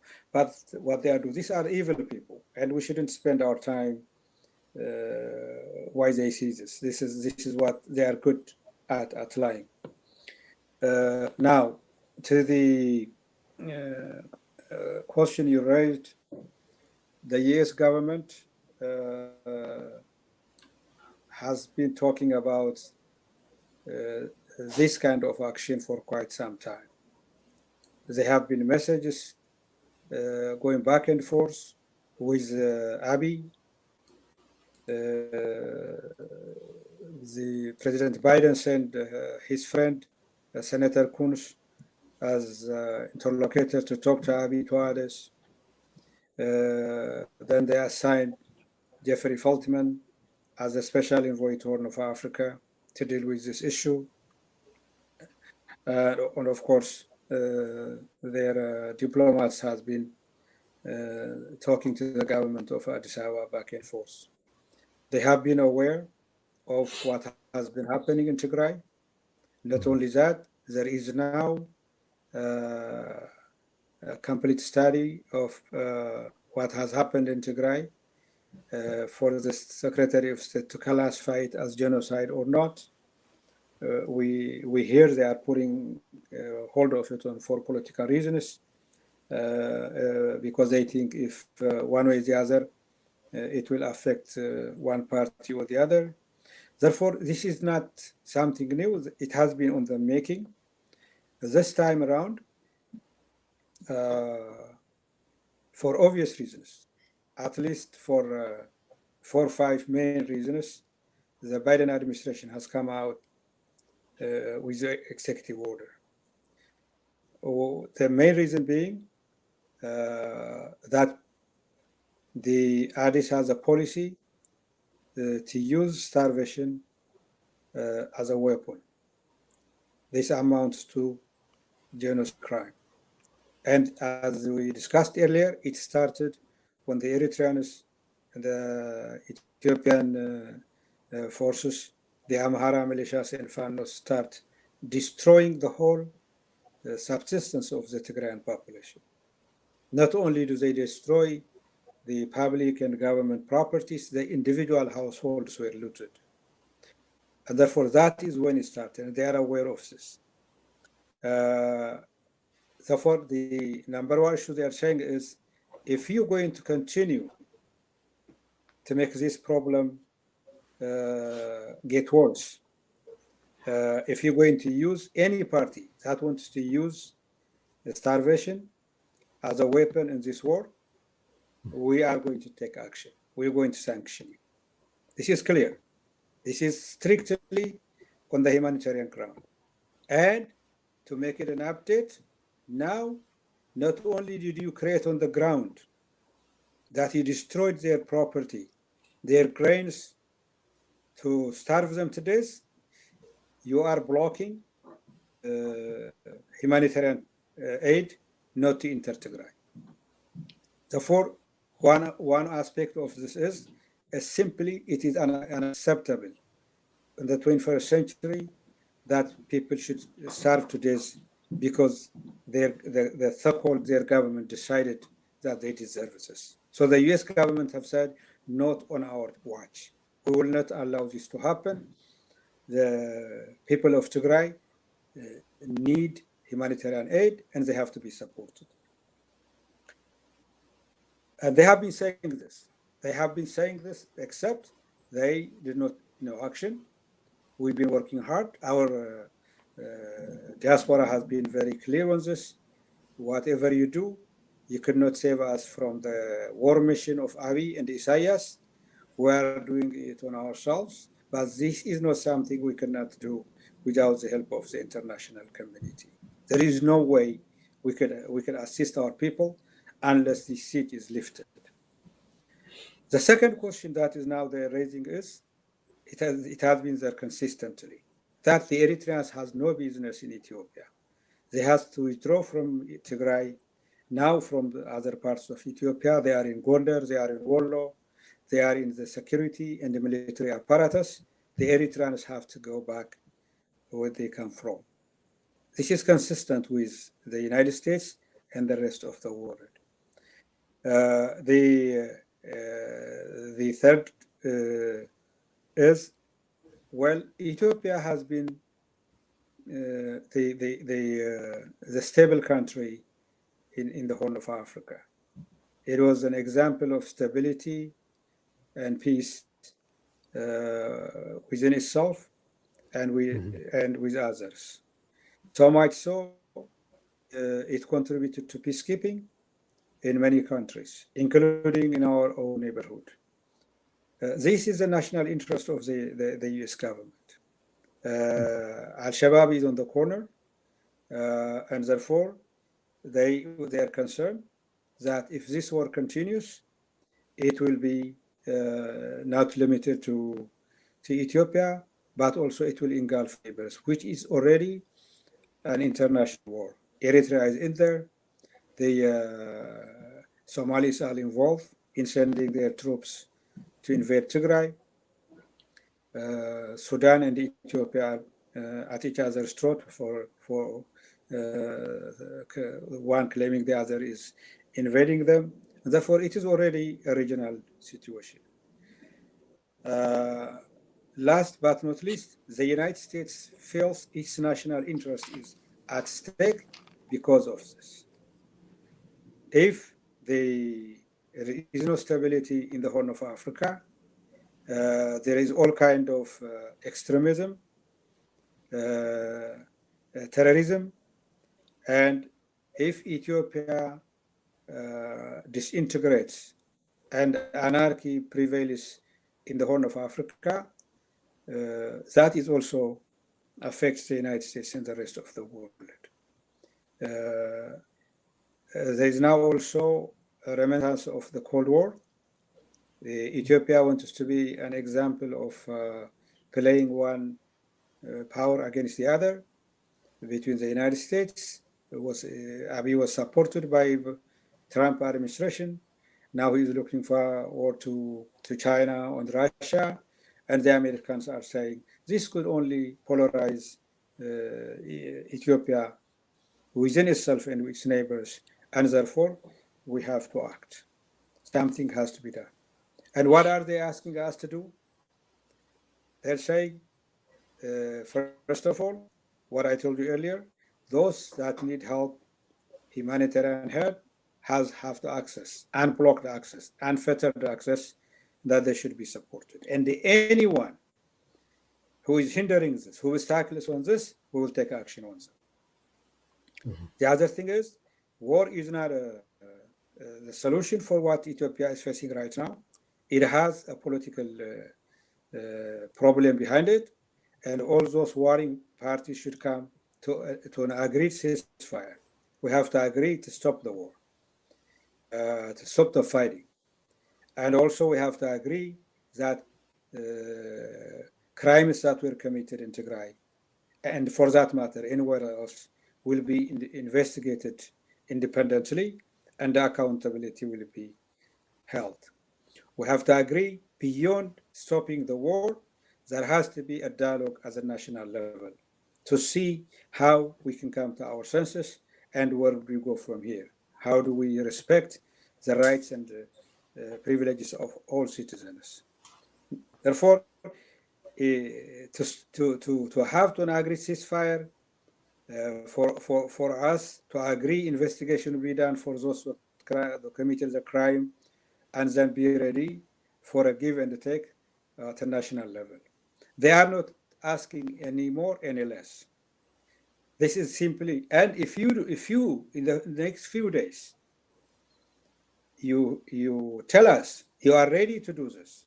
what they are doing, these are evil people, and we shouldn't spend our time why they see this. This is what they are good at lying. Now, to the question you raised, the US government has been talking about this kind of action for quite some time. There have been messages going back and forth with Abiy. The President Biden sent his friend, Senator Kunz, as interlocutor to talk to Abiy to others. Then they assigned Jeffrey Feltman as a special envoy to Horn of Africa to deal with this issue. And of course, their diplomats has been talking to the government of Addis Ababa back and forth. They have been aware of what has been happening in Tigray. Not only that, there is now a complete study of what has happened in Tigray for the Secretary of State to classify it as genocide or not. We hear they are putting hold of it for political reasons because they think if one way or the other, it will affect one party or the other. Therefore, this is not something new. It has been on the making. This time around, for obvious reasons, at least for 4 or 5 main reasons, the Biden administration has come out with the executive order. The main reason being that the Addis has a policy to use starvation as a weapon. This amounts to genocide crime. And as we discussed earlier, it started when the Eritreans and the Ethiopian forces, the Amhara militias and Fano start destroying the whole subsistence of the Tigrayan population. Not only do they destroy the public and government properties, the individual households were looted. And therefore, that is when it started, and they are aware of this. Therefore, the number one issue they are saying is, if you're going to continue to make this problem get worse, if you're going to use any party that wants to use starvation as a weapon in this war, we are going to take action. We're going to sanction you. This is clear. This is strictly on the humanitarian ground. And to make it an update, now, not only did you create on the ground that you destroyed their property, their grains, to starve them to death, you are blocking humanitarian aid not to enter Tigray. Therefore, one aspect of this is simply it is unacceptable in the 21st century that people should starve to death because the so-called their government decided that they deserve this. So the US government have said, not on our watch. We will not allow this to happen. The people of Tigray need humanitarian aid and they have to be supported. And they have been saying this. They have been saying this, except they did not action. We've been working hard. Our diaspora has been very clear on this. Whatever you do, You could not save us from the war mission of Abiy and Isaias. We are doing it on ourselves, but this is not something we cannot do without the help of the international community. There is no way we could assist our people unless the siege is lifted. The second question that is now they're raising is, it has been there consistently, that the Eritreans has no business in Ethiopia. They have to withdraw from Tigray. Now from the other parts of Ethiopia, they are in Gondar, they are in Wollo, they are in the security and the military apparatus. The Eritreans have to go back where they come from. This is consistent with the United States and the rest of the world. The third is, well, Ethiopia has been the stable country in the Horn of Africa. It was an example of stability and peace within itself and with others. So much so, it contributed to peacekeeping in many countries, including in our own neighborhood. This is the national interest of the US government. Al-Shabaab is on the corner, and therefore they are concerned that if this war continues, it will be not limited to Ethiopia, but also it will engulf neighbors, which is already an international war. Eritrea is in there. The Somalis are involved in sending their troops to invade Tigray. Sudan and Ethiopia are at each other's throat for one claiming the other is invading them. And therefore, it is already a regional situation. Last but not least, the United States feels its national interest is at stake because of this. If there is no stability in the Horn of Africa, there is all kind of extremism, terrorism, and if Ethiopia disintegrates and anarchy prevails in the Horn of Africa, that is also affects the United States and the rest of the world. There is now also a remnants of the Cold War. Ethiopia wants to be an example of playing one power against the other between the United States. Abiy was supported by Trump administration. Now he's looking forward to China and Russia, and the Americans are saying this could only polarize Ethiopia within itself and its neighbors, and therefore we have to act. Something has to be done. And what are they asking us to do? They're saying, first of all, what I told you earlier, those that need help, humanitarian help, have to access, unblocked access, unfettered access, that they should be supported. And anyone who is hindering this, who is tackless on this, we will take action on them. The other thing is, war is not the solution for what Ethiopia is facing right now. It has a political problem behind it, and all those warring parties should come to an agreed ceasefire. We have to agree to stop the war, to stop the fighting. And also we have to agree that crimes that were committed in Tigray, and for that matter, anywhere else, will be investigated independently and accountability will be held. We have to agree beyond stopping the war, there has to be a dialogue at the national level to see how we can come to our senses and where we go from here. How do we respect the rights and privileges of all citizens? Therefore, to have to an agreed ceasefire, for us to agree investigation will be done for those who committed the crime, and then be ready for a give and take at the national level. They are not asking any more, any less. This is simply, and if you in the next few days you tell us you are ready to do this.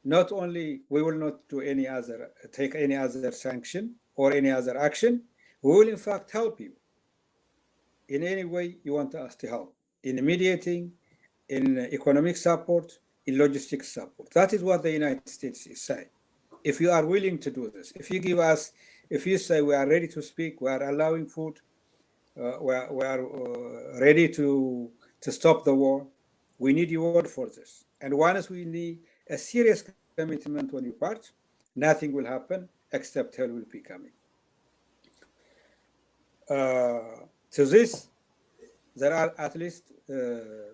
Not only we will not do take any other sanction or any other action, we will in fact help you in any way you want us to help, in mediating, in economic support, in logistics support. That is what the United States is saying. If you are willing to do this, if you say we are ready to speak, we are allowing food, we are ready to stop the war, we need your word for this. And once we need a serious commitment on your part, nothing will happen except hell will be coming. To this, there are at least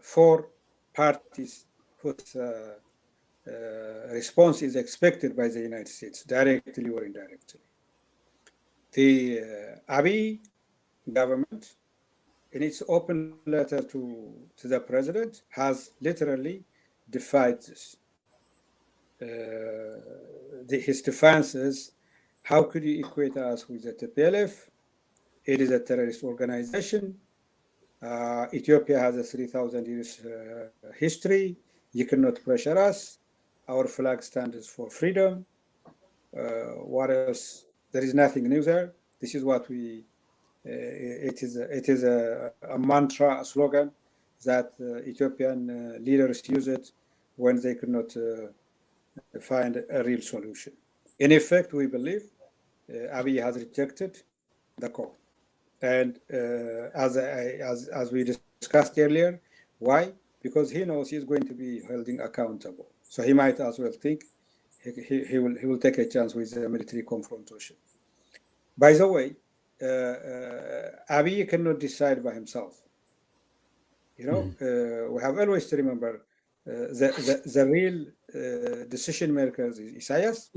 4 parties whose response is expected by the United States, directly or indirectly. The Abiy government, in its open letter to the president, has literally defied this. His defense is, how could you equate us with the TPLF? It is a terrorist organization. Ethiopia has a 3,000 years history. You cannot pressure us. Our flag stands for freedom. What else? There is nothing new there. This is what we. It is a mantra, a slogan that Ethiopian leaders use it when they could not find a real solution. In effect, we believe Abiy has rejected the call. And as we discussed earlier, why? Because he knows he's going to be held accountable. So he might as well think he will take a chance with the military confrontation. By the way, Abiy cannot decide by himself. We have always to remember the real decision makers is Isaias.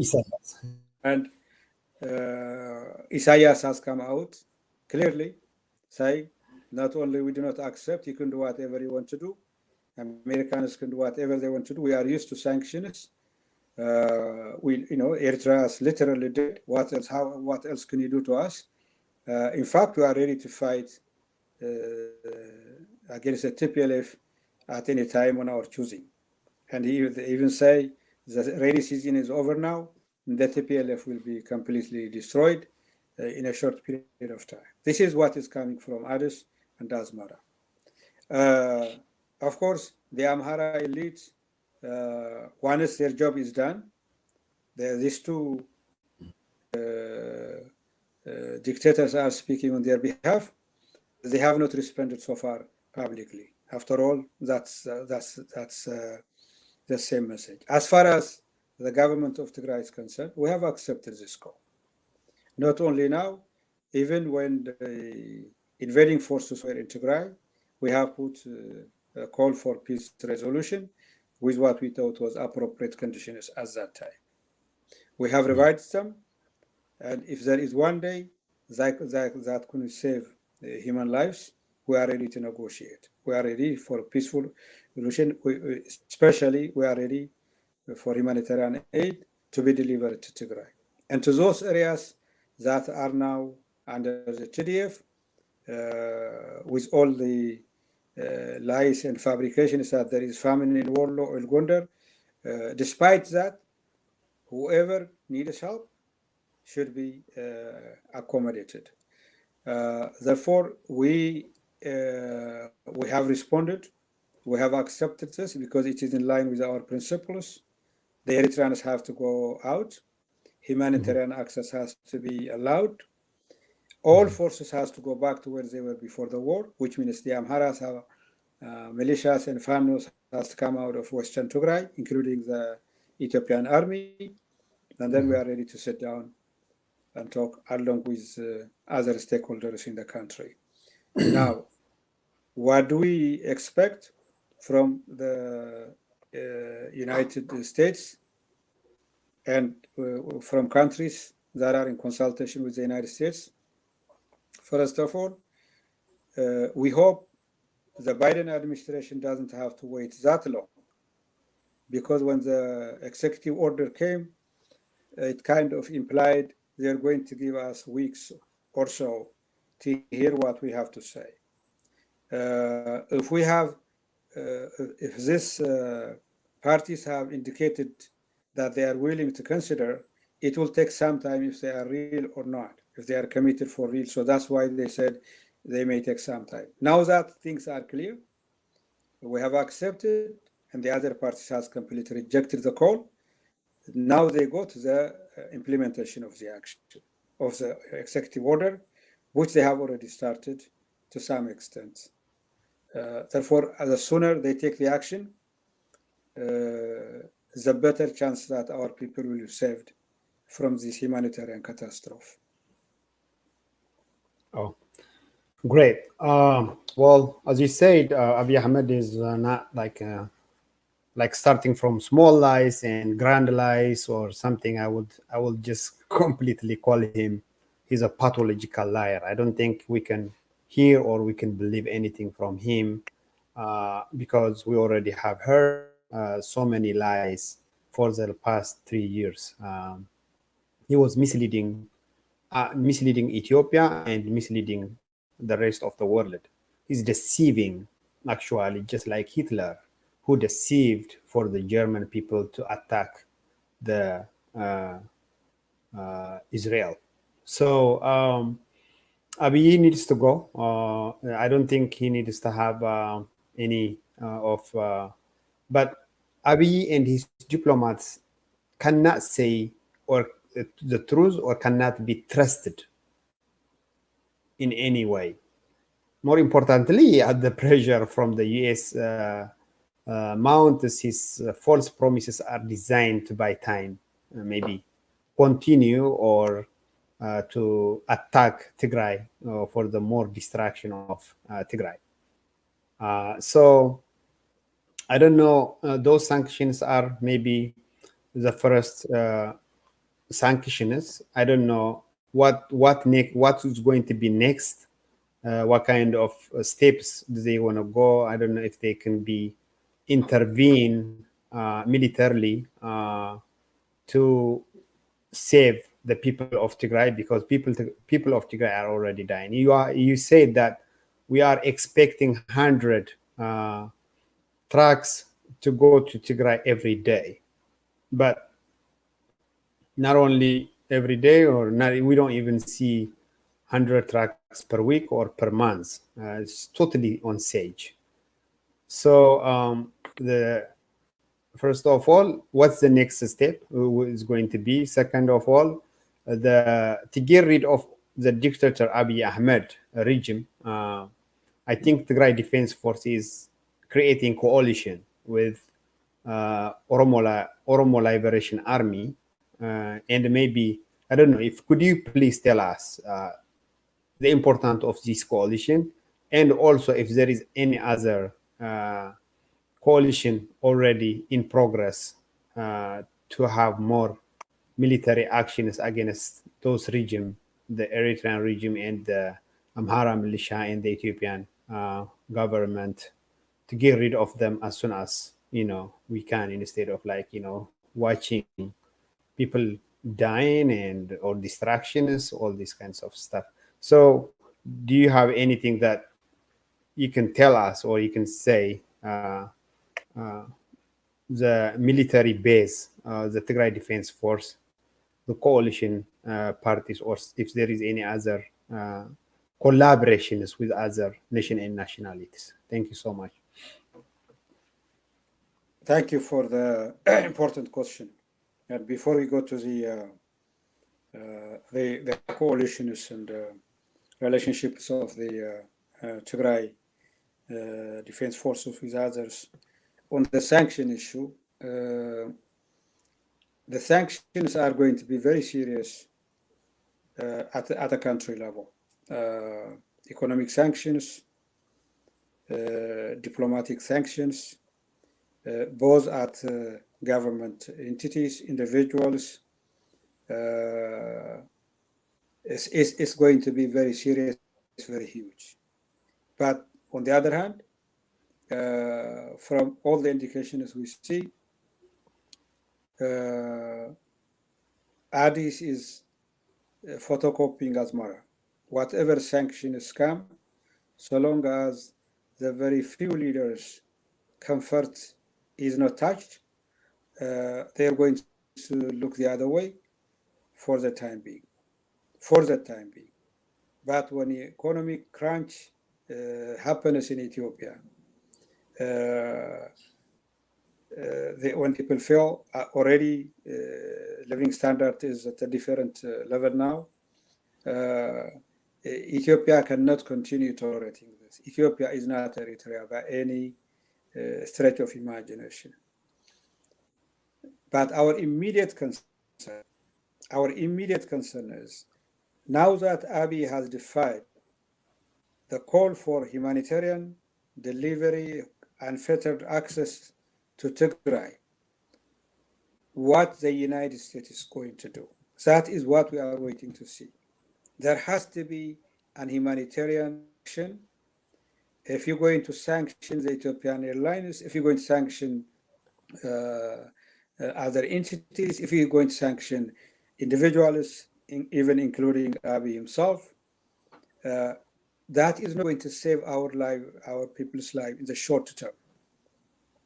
And Isaias has come out clearly say, not only we do not accept, you can do whatever you want to do. Americans can do whatever they want to do. We are used to sanctions. Eritrea has literally did. What else can you do to us? In fact, we are ready to fight against the TPLF at any time on our choosing. And he even say the rainy season is over now, and the TPLF will be completely destroyed in a short period of time. This is what is coming from Addis and Asmara. Of course, the Amhara elite, once their job is done, these 2 dictators are speaking on their behalf. They have not responded so far publicly. After all, that's the same message. As far as the government of Tigray is concerned, we have accepted this call. Not only now, even when the invading forces were in Tigray, we have put a call for peace resolution with what we thought was appropriate conditions at that time. We have revised them, and if there is one day that can save human lives, we are ready to negotiate. We are ready for a peaceful solution. Especially, we are ready for humanitarian aid to be delivered to Tigray. And to those areas that are now under the TDF, with all the lies and fabrications that there is famine in Warlo or Gondar, despite that, whoever needs help should be accommodated. Therefore, we have responded. We have accepted this because it is in line with our principles. The Eritreans have to go out. Humanitarian access has to be allowed. All forces has to go back to where they were before the war, which means the Amharas, militias and FANOs has to come out of Western Tigray, including the Ethiopian army. And then we are ready to sit down and talk along with other stakeholders in the country. Now, what do we expect from the United States and from countries that are in consultation with the United States? First of all, we hope the Biden administration doesn't have to wait that long, because when the executive order came, it kind of implied they're going to give us weeks or so to hear what we have to say. If we have if these parties have indicated that they are willing to consider, it will take some time if they are real or not, if they are committed for real. So that's why they said they may take some time. Now that things are clear, we have accepted, and the other parties has completely rejected the call. Now they go to the implementation of the action of the executive order, which they have already started to some extent. Therefore, the sooner they take the action, the better chance that our people will be saved from this humanitarian catastrophe. Oh, great. Well, as you said, Abiy Ahmed is not like starting from small lies and grand lies or something. I would just completely call him. He's a pathological liar. I don't think we can hear or we can believe anything from him because we already have heard so many lies for the past 3 years. He was misleading Ethiopia and misleading the rest of the world. He's deceiving, actually, just like Hitler, who deceived for the German people to attack the Israel. So Abiy needs to go. I don't think he needs to have any but Abiy and his diplomats cannot say or the truth or cannot be trusted in any way. More importantly, the pressure from the US mounts his false promises are designed to buy time, maybe continue or to attack Tigray for the more distraction of Tigray. So I don't know, those sanctions are maybe the first sanctions. I don't know what is going to be next. What kind of steps do they want to go? I don't know if they can be intervene militarily to save the people of Tigray, because people of Tigray are already dying. You said that we are expecting 100 trucks to go to Tigray every day, but not only every day, or not, we don't even see 100 trucks per week or per month. It's totally on stage. So the first of all, what's the next step is going to be? Second of all, to get rid of the dictator Abiy Ahmed regime, I think the Tigray Defense Force is creating coalition with Oromo Liberation Army, and maybe, I don't know, if could you please tell us the importance of this coalition, and also if there is any other coalition already in progress to have more military actions against those regime, the Eritrean regime and the Amhara militia and the Ethiopian government, to get rid of them as soon as we can, instead of watching people dying and or distractions, all these kinds of stuff. So do you have anything that you can tell us, or you can say the military base, the Tigray Defense Force, the coalition parties, or if there is any other collaborations with other nations and nationalities? Thank you so much. Thank you for the important question. And before we go to the coalitions and relationships of the Tigray Defense Forces with others, on the sanction issue, the sanctions are going to be very serious at a country level. Economic sanctions, diplomatic sanctions, both at government entities, individuals. It's going to be very serious, very huge. But on the other hand, from all the indications we see, Addis is photocopying Asmara. Whatever sanctions come, so long as the very few leaders comfort is not touched, they are going to look the other way for the time being. But when the economic crunch happens in Ethiopia, when people feel already living standard is at a different level now, Ethiopia cannot continue tolerating this. Ethiopia is not Eritrea by any stretch of imagination. But our immediate concern is, now that Abiy has defied the call for humanitarian delivery, unfettered access to Tigray, what the United States is going to do. That is what we are waiting to see. There has to be an humanitarian action. If you're going to sanction the Ethiopian Airlines, if you're going to sanction other entities, if you're going to sanction individuals, even including Abiy himself, that is not going to save our people's life in the short term.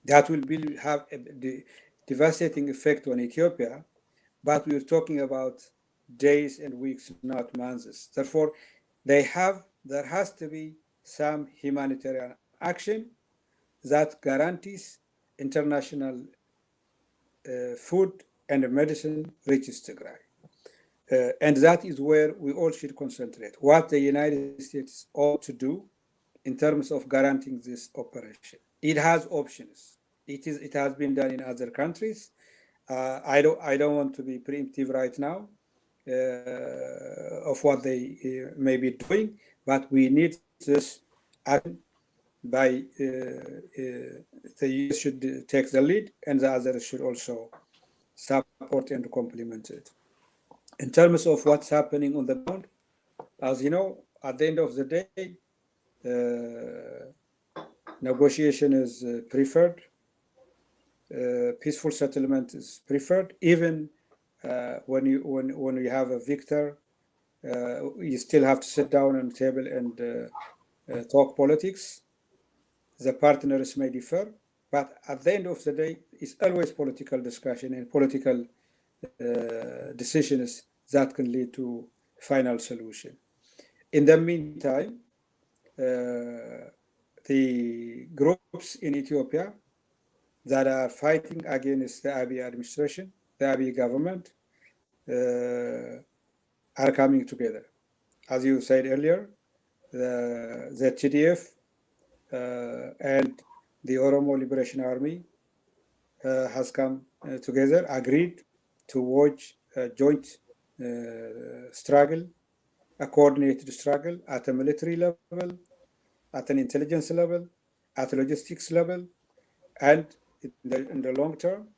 That will have a devastating effect on Ethiopia, but we're talking about days and weeks, not months. Therefore, there has to be some humanitarian action that guarantees international food and medicine reaches Tigray. And that is where we all should concentrate. What the United States ought to do in terms of guaranteeing this operation. It has options. It has been done in other countries. I don't want to be preemptive right now of what they may be doing, but we need this action by the US should take the lead, and the others should also support and complement it. In terms of what's happening on the ground, as you know, at the end of the day, negotiation is preferred. Peaceful settlement is preferred. Even when you have a victor, you still have to sit down on the table and talk politics. The partners may differ, but at the end of the day, it's always political discussion and political decisions that can lead to final solution. In the meantime, the groups in Ethiopia that are fighting against the Abiy administration, the Abiy government, are coming together. As you said earlier, the TDF and the Oromo Liberation Army has come together, agreed to wage a joint struggle, a coordinated struggle at a military level, at an intelligence level, at a logistics level, and in the long term,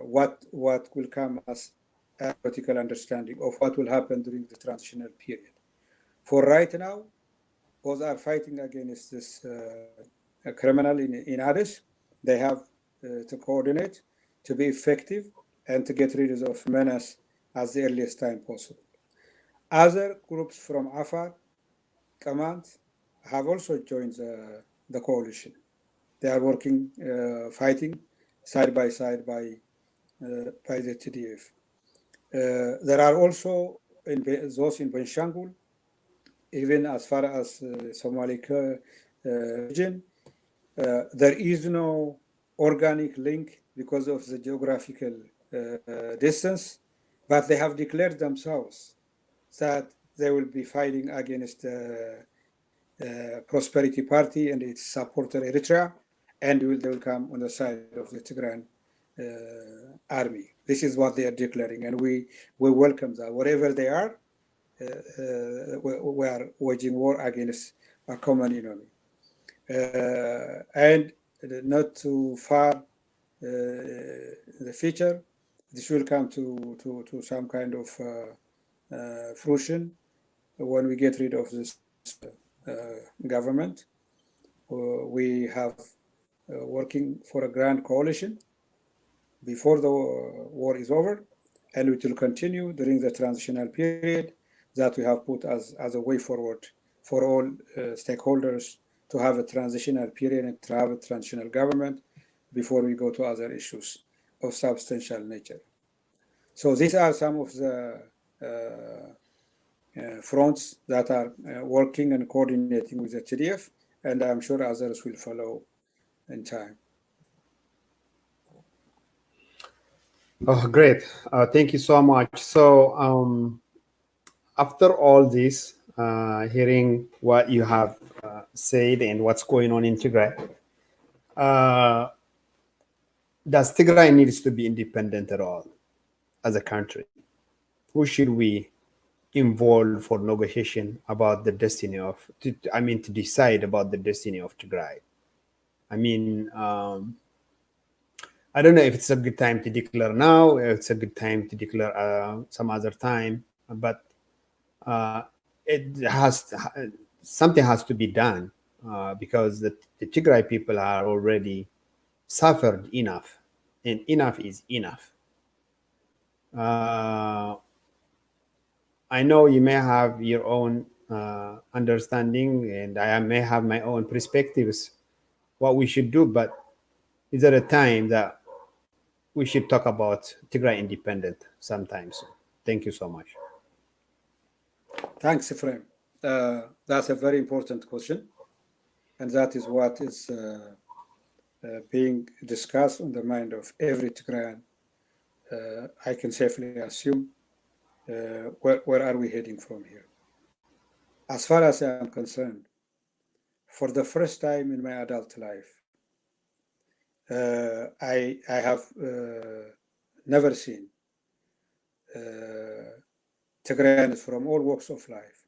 what will come as a political understanding of what will happen during the transitional period. For right now, those are fighting against this criminal in Addis. They have to coordinate to be effective and to get rid of menace at the earliest time possible. Other groups from Afar, Command, have also joined the coalition. They are working, fighting side by side by the TDF. There are also those in Benshangul, even as far as Somali region. There is no organic link because of the geographical distance, but they have declared themselves that they will be fighting against the Prosperity Party and its supporter Eritrea, and they will come on the side of the Tigray army. This is what they are declaring, and we welcome that. Wherever they are, we are waging war against a common enemy. And not too far the future, this will come to some kind of fruition when we get rid of this government. We have working for a grand coalition before the war is over, and it will continue during the transitional period that we have put as a way forward for all stakeholders to have a transitional period and to have a transitional government before we go to other issues of substantial nature. So these are some of the fronts that are working and coordinating with the TDF, and I'm sure others will follow in time. Oh, great. Thank you so much. So after all this, hearing what you have said and what's going on in Tigray, does Tigray needs to be independent at all as a country? Who should we involve for negotiation about the destiny of, to decide about the destiny of Tigray? I mean, I don't know if it's a good time to declare now, if it's a good time to declare some other time, but something has to be done because the Tigray people are already suffered enough, and enough is enough. I know you may have your own understanding, and I may have my own perspectives what we should do, but is there a time that we should talk about Tigray independent sometimes? Thank you so much. Thanks, Ephraim. That's a very important question, and that is what is being discussed on the mind of every Tigrayan. I can safely assume where are we heading from here? As far as I am concerned, for the first time in my adult life, I have never seen Tigrayans from all walks of life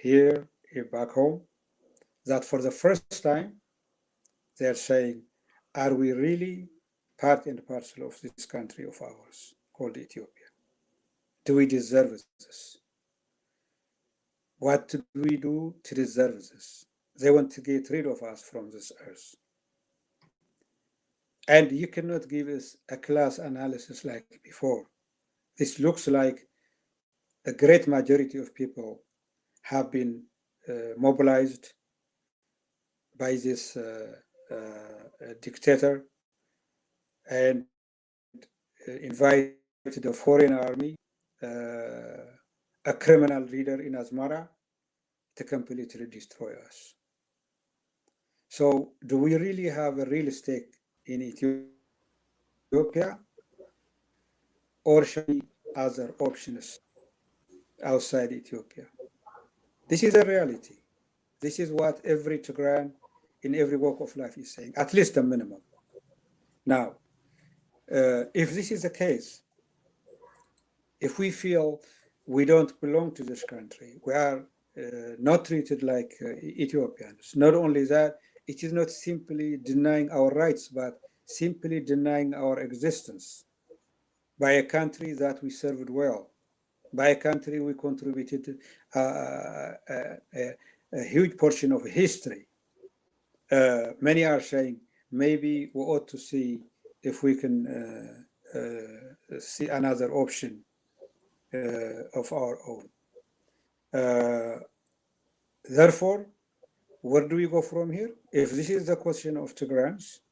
here back home, that for the first time they're saying, are we really part and parcel of this country of ours called Ethiopia? Do we deserve this? What do we do to deserve this? They want to get rid of us from this earth. And you cannot give us a class analysis like before. This looks like the great majority of people have been mobilized by this dictator and invited a foreign army, a criminal leader in Asmara, to completely destroy us. So do we really have a real stake in Ethiopia, or should we other options outside Ethiopia? This is a reality. This is what every Tigrayan in every walk of life is saying, at least a minimum. Now, if this is the case, if we feel we don't belong to this country, we are not treated like Ethiopians. Not only that, it is not simply denying our rights, but simply denying our existence by a country that we served well, by a country we contributed a huge portion of history. Many are saying maybe we ought to see if we can see another option of our own. Therefore, where do we go from here? If this is the question of Tigrayans,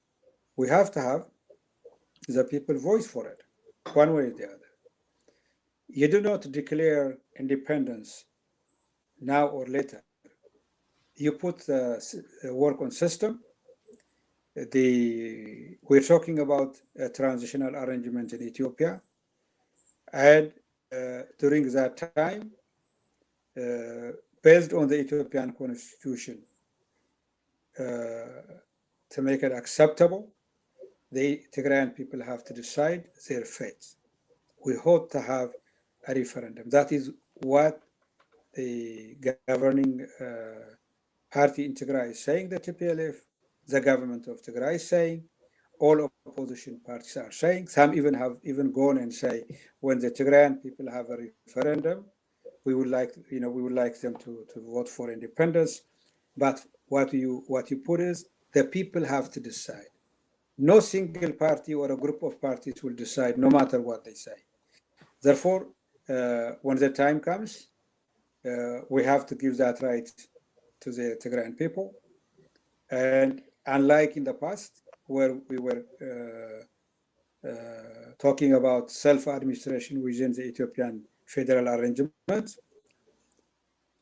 we have to have the people voice for it, one way or the other. You do not declare independence now or later. You put the work on system. We're talking about a transitional arrangement in Ethiopia, and during that time, based on the Ethiopian constitution, to make it acceptable, the Tigrayan people have to decide their fate. We hope to have a referendum. That is what the governing party in Tigray is saying, the TPLF, the government of Tigray is saying, all opposition parties are saying. Some even have gone and say, when the Tigrayan people have a referendum, we would like them to vote for independence. But what you put is the people have to decide. No single party or a group of parties will decide, no matter what they say. Therefore, when the time comes, we have to give that right to the Tigrayan people. And unlike in the past, where we were talking about self-administration within the Ethiopian federal arrangement,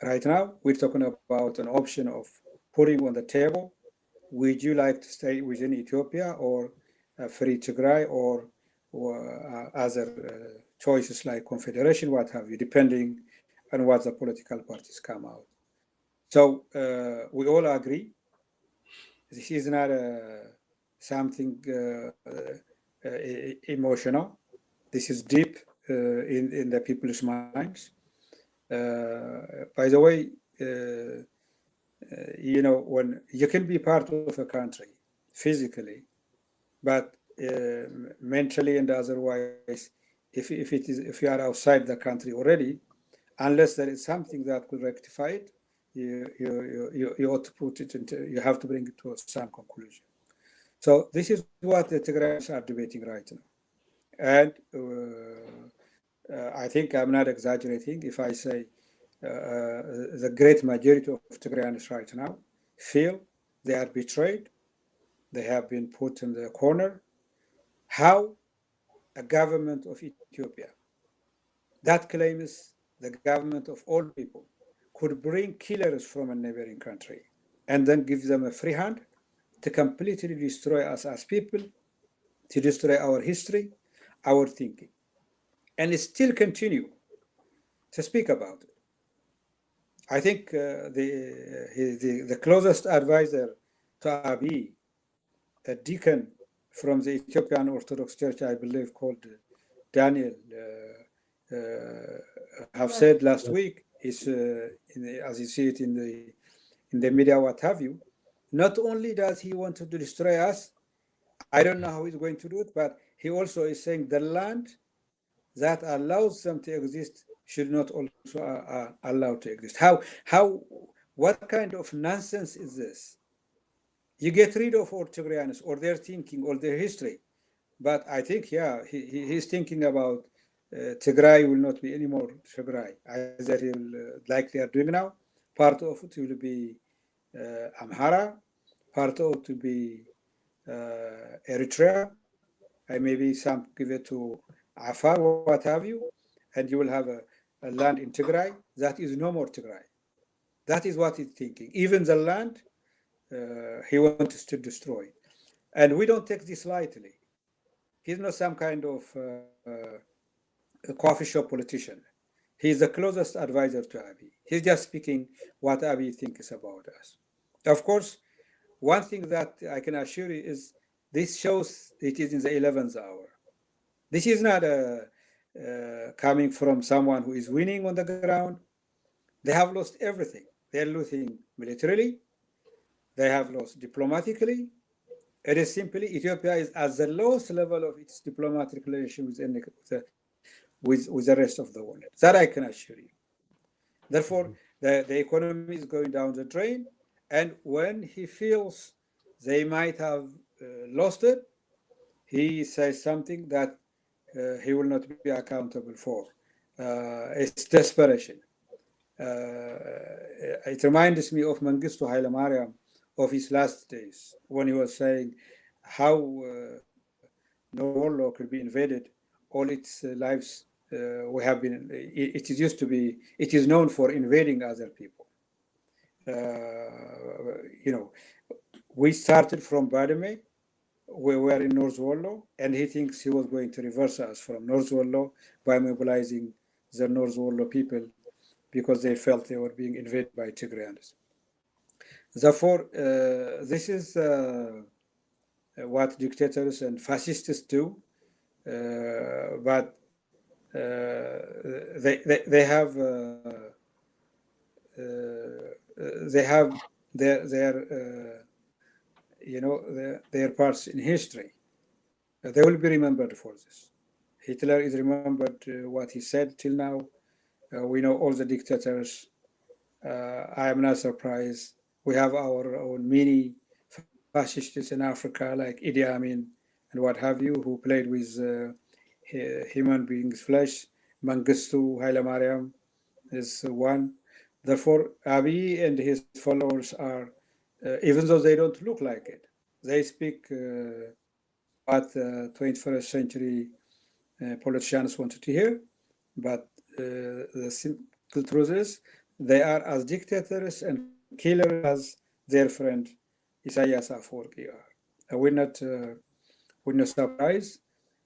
right now we're talking about an option of putting on the table, would you like to stay within Ethiopia or free Tigray or other choices like confederation, what have you, depending on what the political parties come out. So we all agree this is not something emotional. This is deep in the people's minds. By the way, when you can be part of a country physically, but mentally and otherwise, if you are outside the country already, unless there is something that could rectify it, you ought to put it into, you have to bring it to some conclusion. So this is what the Tigrayans are debating right now. And I think I'm not exaggerating if I say the great majority of Tigrayans right now feel they are betrayed, they have been put in the corner. How a government of Ethiopia that claims the government of all people could bring killers from a neighboring country and then give them a free hand to completely destroy us as people, to destroy our history, our thinking, and still continue to speak about it. I think the closest advisor to Abiy, a deacon from the Ethiopian Orthodox Church, I believe, called Daniel, have said last week, is as you see it in the media, what have you. Not only does he want to destroy us, I don't know how he's going to do it, but he also is saying the land that allows them to exist should not also allow to exist. What kind of nonsense is this? You get rid of all Tigrayans or their thinking or their history, but I think, yeah, he's thinking about Tigray will not be anymore Tigray, as he will likely are doing now. Part of it will be Amhara, part of it will be Eritrea, and maybe some give it to Afar, what have you, and you will have a land in Tigray that is no more Tigray. That is what he's thinking. Even the land he wants to destroy. And we don't take this lightly. He's not some kind of a coffee shop politician. He's the closest advisor to Abiy. He's just speaking what Abiy thinks about us. Of course, one thing that I can assure you is this shows it is in the 11th hour. This is not coming from someone who is winning on the ground. They have lost everything. They're losing militarily. They have lost diplomatically. It is simply Ethiopia is at the lowest level of its diplomatic relations with the rest of the world. That I can assure you. Therefore, the economy is going down the drain. And when he feels they might have lost it, he says something that he will not be accountable for. It's desperation. It reminds me of Mengistu Haile Mariam of his last days, when he was saying how Norway could be invaded all its lives. We have been, it used to be, it is known for invading other people. We started from Bademe. We were in North Wallo, and he thinks he was going to reverse us from North Wallo by mobilizing the North Wallo people because they felt they were being invaded by Tigrayans. Therefore, this is what dictators and fascists do, but they have their parts in history. They will be remembered for this. Hitler is remembered what he said till now. We know all the dictators. I am not surprised. We have our own mini fascists in Africa, like Idi Amin and what have you, who played with human beings' flesh. Mengistu Haile Mariam is one. Therefore, Abiy and his followers are, even though they don't look like it, they speak what 21st century politicians wanted to hear. But the simple truth is, they are as dictators and killers as their friend Isaias Afwerki are. We're not surprised,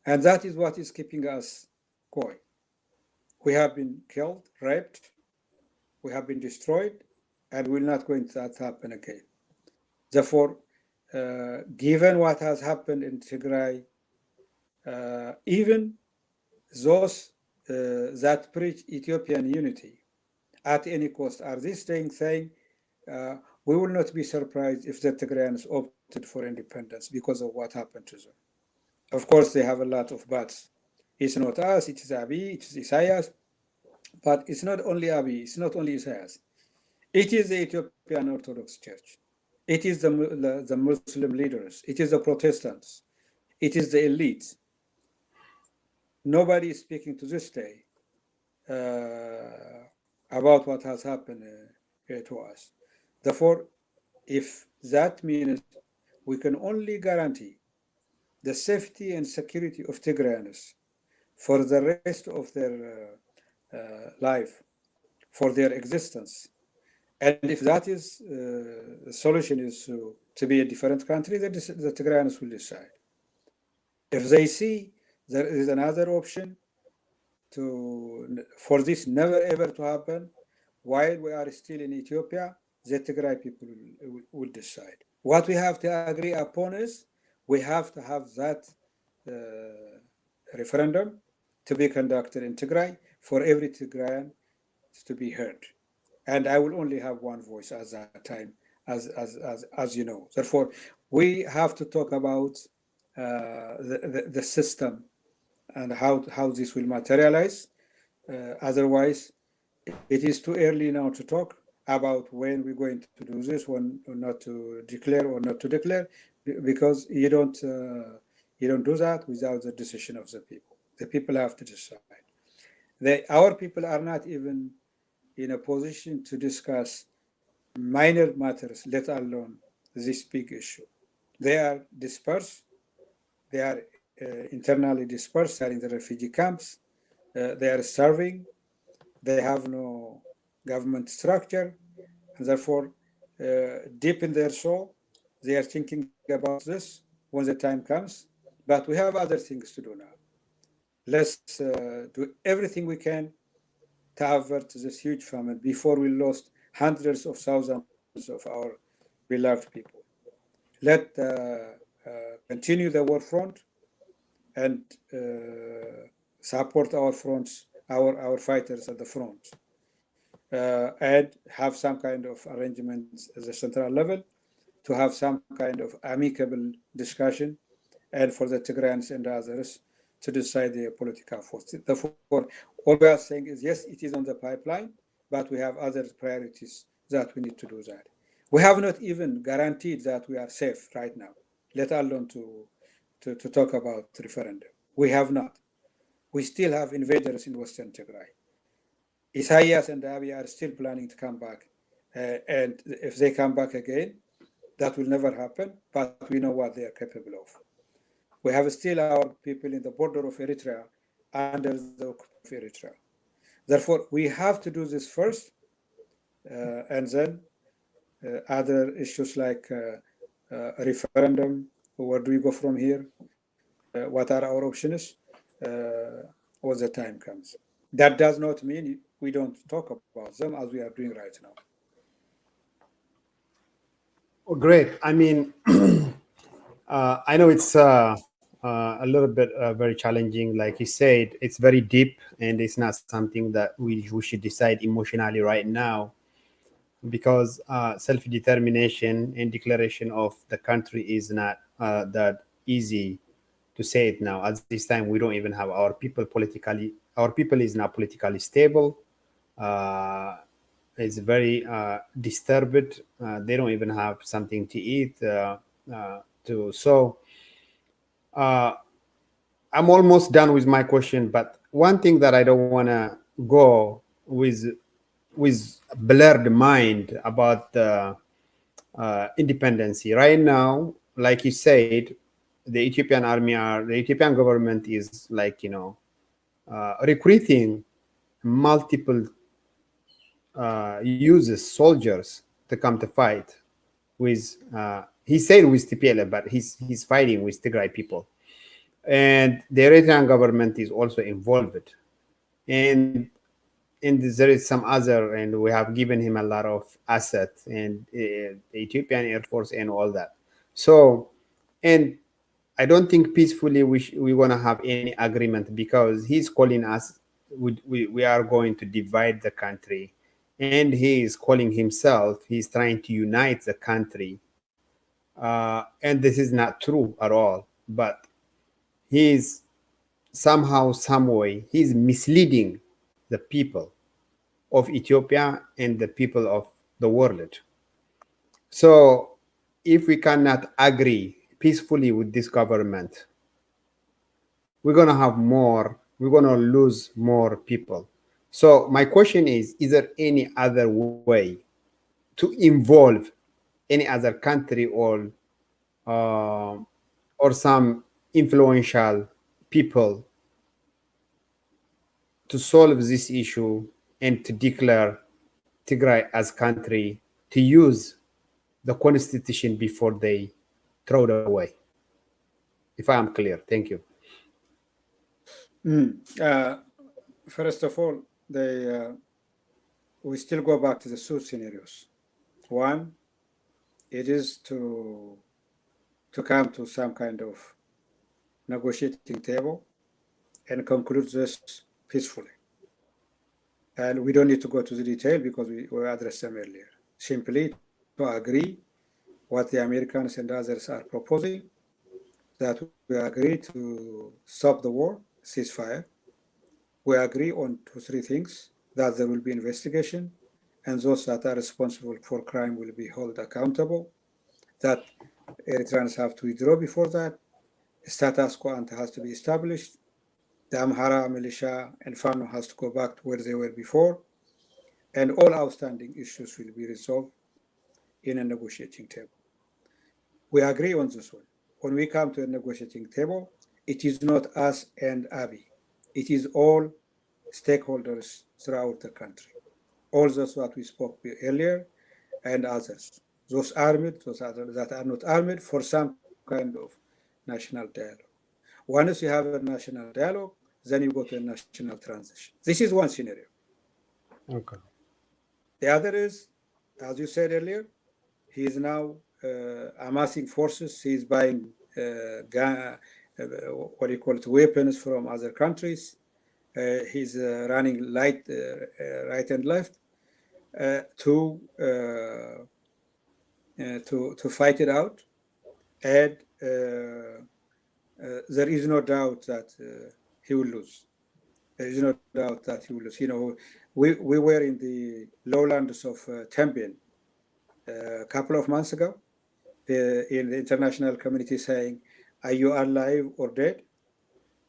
and that is what is keeping us going. We have been killed, raped, we have been destroyed, and we're not going to that happen again. Therefore, given what has happened in Tigray, even those that preach Ethiopian unity at any cost are this saying we will not be surprised if the Tigrayans opted for independence because of what happened to them. Of course, they have a lot of buts. It's not us, it is Abiy, it is Isaias, but it's not only Abiy, it's not only Isaias. It is the Ethiopian Orthodox Church. It is the Muslim leaders. It is the Protestants. It is the elite. Nobody is speaking to this day about what has happened to us. Therefore, if that means we can only guarantee the safety and security of Tigrayans for the rest of their life, for their existence, and if that is the solution is to be a different country, then the Tigrayans will decide. If they see there is another option for this never ever to happen, while we are still in Ethiopia, the Tigray people will decide. What we have to agree upon is we have to have that referendum to be conducted in Tigray for every Tigrayan to be heard. And I will only have one voice at that time, as you know. Therefore, we have to talk about the system and how this will materialize. Otherwise, it is too early now to talk about when we're going to do this, when or not to declare or not to declare, because you don't do that without the decision of the people. The people have to decide. Our people are not even in a position to discuss minor matters, let alone this big issue. They are dispersed. They are internally dispersed. They are in the refugee camps. They are starving. They have no government structure. And therefore, deep in their soul, they are thinking about this when the time comes. But we have other things to do now. Let's do everything we can to avert this huge famine before we lost hundreds of thousands of our beloved people. Let continue the war front and support our fronts, our fighters at the front, and have some kind of arrangements at the central level to have some kind of amicable discussion, and for the Tigrayans and others to decide their political force. Therefore, all we are saying is, yes, it is on the pipeline, but we have other priorities that we need to do that. We have not even guaranteed that we are safe right now, let alone to talk about referendum. We have not. We still have invaders in Western Tigray. Isaias and Abiy are still planning to come back. And if they come back again, that will never happen, but we know what they are capable of. We have still our people in the border of Eritrea under the occupation of Eritrea. Therefore, we have to do this first, and then other issues like referendum, where do we go from here, what are our options, when the time comes. That does not mean we don't talk about them as we are doing right now. Oh, great. I mean, I know it's a little bit very challenging. Like you said, it's very deep, and it's not something that we should decide emotionally right now, because self-determination and declaration of the country is not that easy to say it now. At this time, we don't even have our people politically. Our people is not politically stable. Is very disturbed. They don't even have something to eat. So I'm almost done with my question. But one thing that I don't want to go with with blurred mind about the independency. Right now, like you said, the Ethiopian army the Ethiopian government is like, recruiting multiple uses soldiers to come to fight with, he said with TPLF, but he's fighting with Tigray people. And the Eritrean government is also involved. And there is some other, and we have given him a lot of assets and the Ethiopian Air Force and all that. So, and I don't think peacefully we want to have any agreement, because he's calling us, we are going to divide the country, and he is calling himself, he's trying to unite the country. And this is not true at all, but he's somehow, some way, he's misleading the people of Ethiopia and the people of the world. So if we cannot agree peacefully with this government, we're going to have more, we're going to lose more people. So my question is there any other way to involve any other country uh, or some influential people to solve this issue and to declare Tigray as country, to use the constitution before they throw it away? If I am clear, thank you. First of all, we still go back to the two scenarios. One, it is to come to some kind of negotiating table and conclude this peacefully. And we don't need to go to the detail because we addressed them earlier. Simply to agree what the Americans and others are proposing, that we agree to stop the war, ceasefire. We agree on 2-3 things, that there will be investigation, and those that are responsible for crime will be held accountable, that Eritreans have to withdraw before that, status quo ante has to be established, the Amhara militia and Fano has to go back to where they were before, and all outstanding issues will be resolved in a negotiating table. We agree on this one. When we come to a negotiating table, it is not us and Abiy. It is all stakeholders throughout the country. All those that we spoke earlier and others. Those armed, those others that are not armed, for some kind of national dialogue. Once you have a national dialogue, then you go to a national transition. This is one scenario. Okay. The other is, as you said earlier, he is now amassing forces. He is buying what do you call it, weapons from other countries. He's running right and left to fight it out, and there is no doubt that he will lose. There is no doubt that he will lose. You know, we were in the lowlands of Tembin a couple of months ago, in the international community saying, are you alive or dead?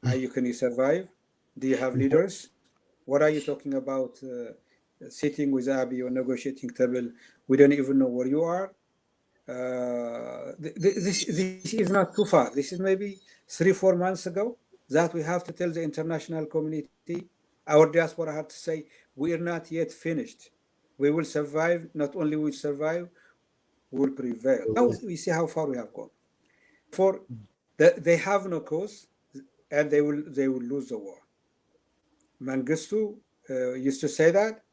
Can you survive? Do you have leaders? What are you talking about sitting with Abiy or negotiating table? We don't even know where you are. This is not too far. This is maybe 3-4 months ago that we have to tell the international community, our diaspora had to say, we are not yet finished. We will survive. Not only will survive, we will prevail. Now we see how far we have gone. For they have no cause, and they will lose the war. Mengistu used to say that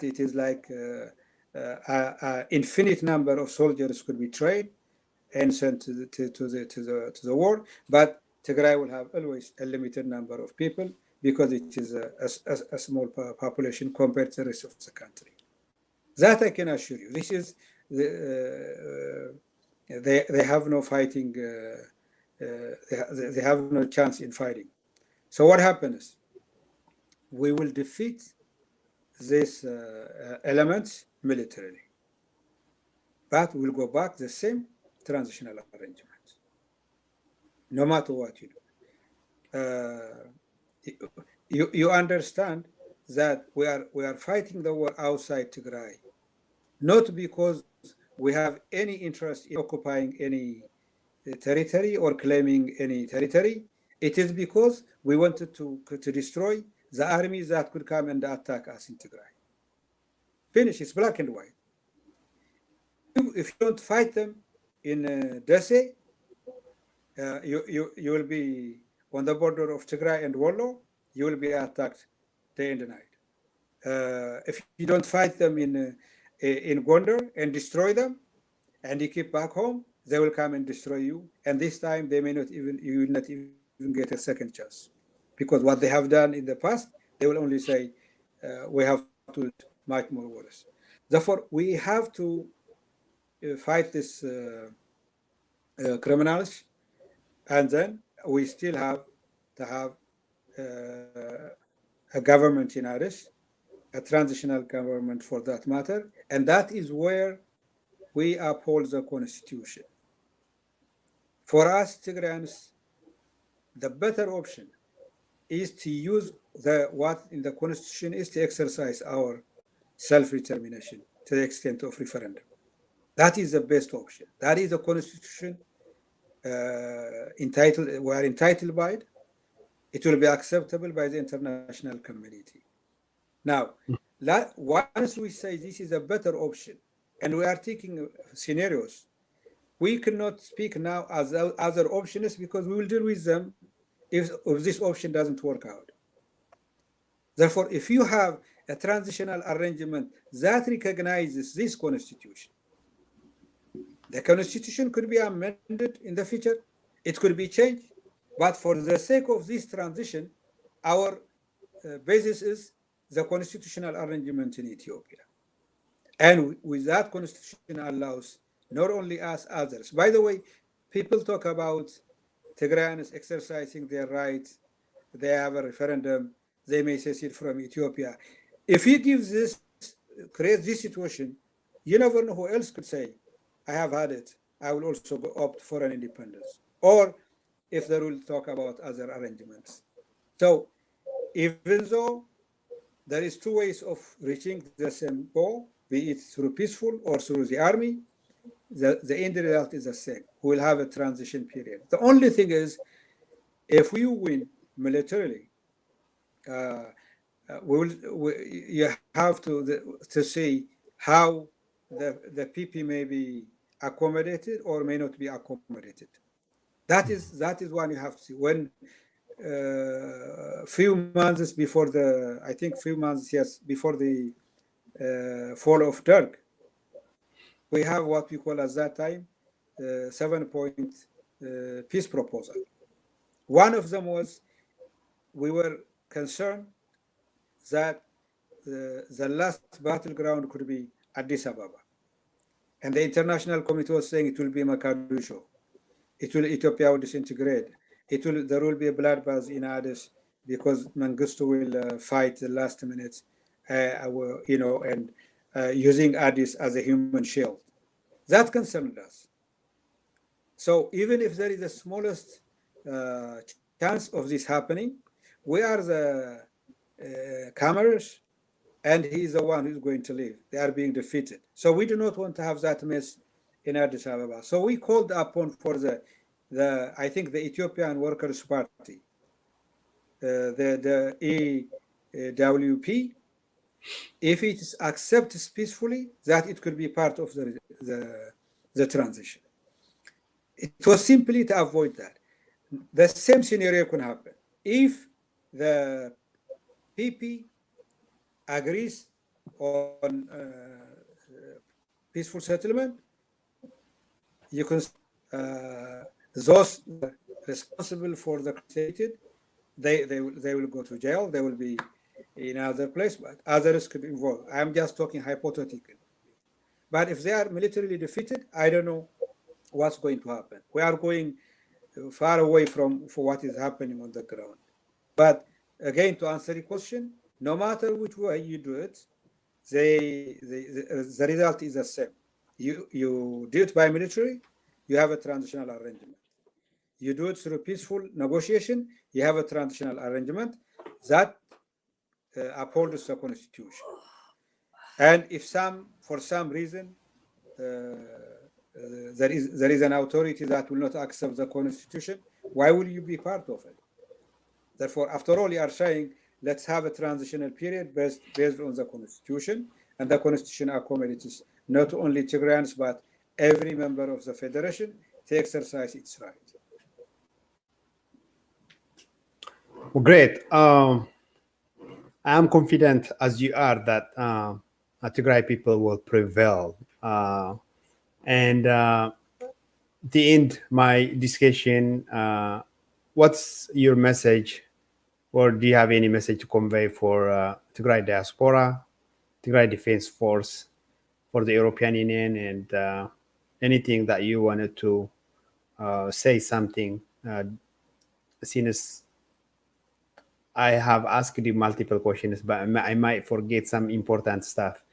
it is like infinite number of soldiers could be trained and sent to the war, but Tigray will have always a limited number of people because it is a small population compared to the rest of the country. That I can assure you. This is they have no fighting. They have no chance in fighting. So what happens? We will defeat these elements militarily, but we'll go back the same transitional arrangement, no matter what you do. You understand that we are fighting the war outside Tigray, not because we have any interest in occupying any territory or claiming any territory. It is because we wanted to destroy the armies that could come and attack us in Tigray. Finish. It's black and white. If you don't fight them in Dese, you will be on the border of Tigray and Wollo. You will be attacked day and night. If you don't fight them in Gondar and destroy them, and you keep back home, they will come and destroy you. And this time, you will not even get a second chance, because what they have done in the past, they will only say, we have to do much more worse. Therefore, we have to fight these criminals, and then we still have to have a government in Addis, a transitional government for that matter, and that is where we uphold the constitution. For us Tigrayans, the better option is to use what in the constitution is to exercise our self-determination to the extent of referendum. That is the best option. That is the constitution we are entitled by it. It will be acceptable by the international community. Now, once we say this is a better option, and we are taking scenarios, we cannot speak now as other options, because we will deal with them if this option doesn't work out. Therefore, if you have a transitional arrangement that recognizes this constitution, the constitution could be amended in the future, it could be changed, but for the sake of this transition, our basis is the constitutional arrangement in Ethiopia. And with that, constitution allows not only us, others. By the way, people talk about Tigrayans exercising their rights, they have a referendum, they may secede from Ethiopia. If he gives this, creates this situation, you never know who else could say, I have had it, I will also opt for an independence. Or if they will talk about other arrangements. So even though there is two ways of reaching the same goal, be it through peaceful or through the army, the end result is the same. We will have a transition period. The only thing is, if we win militarily, you have to see how the PP may be accommodated or may not be accommodated. That is one you have to see. When few months before the fall of Turk, we have what we call at that time 7-point peace proposal. One of them was, we were concerned that the last battleground could be Addis Ababa, and the international committee was saying it will be Mogadishu. Ethiopia will disintegrate. There will be a bloodbath in Addis because Mengistu will fight the last minutes, and using Addis as a human shield. That concerned us. So even if there is the smallest chance of this happening, we are the cameras, and he is the one who's going to leave. They are being defeated. So we do not want to have that mess in Addis Ababa. So we called upon for I think the Ethiopian Workers' Party, the EWP, if it is accepted peacefully, that it could be part of the transition. It was simply to avoid that. The same scenario can happen. If the PP agrees on peaceful settlement, you can those responsible for the created, they will go to jail. They will be in another place, but others could be involved. I'm just talking hypothetically. But if they are militarily defeated, I don't know what's going to happen. We are going far away from what is happening on the ground. But again, to answer the question, no matter which way you do it, the result is the same. You do it by military, you have a transitional arrangement. You do it through peaceful negotiation, you have a transitional arrangement that upholds the constitution. And if for some reason there is an authority that will not accept the constitution, why will you be part of it? Therefore, after all, you are saying, let's have a transitional period based on the constitution, and the constitution accommodates not only Tigrayans, but every member of the federation to exercise its right. Well, great. I am confident, as you are, that Tigray people will prevail. And to end my discussion, what's your message, or do you have any message to convey for Tigray diaspora, Tigray Defense Force, for the European Union, and anything that you wanted to say something, since I have asked you multiple questions, but I might forget some important stuff.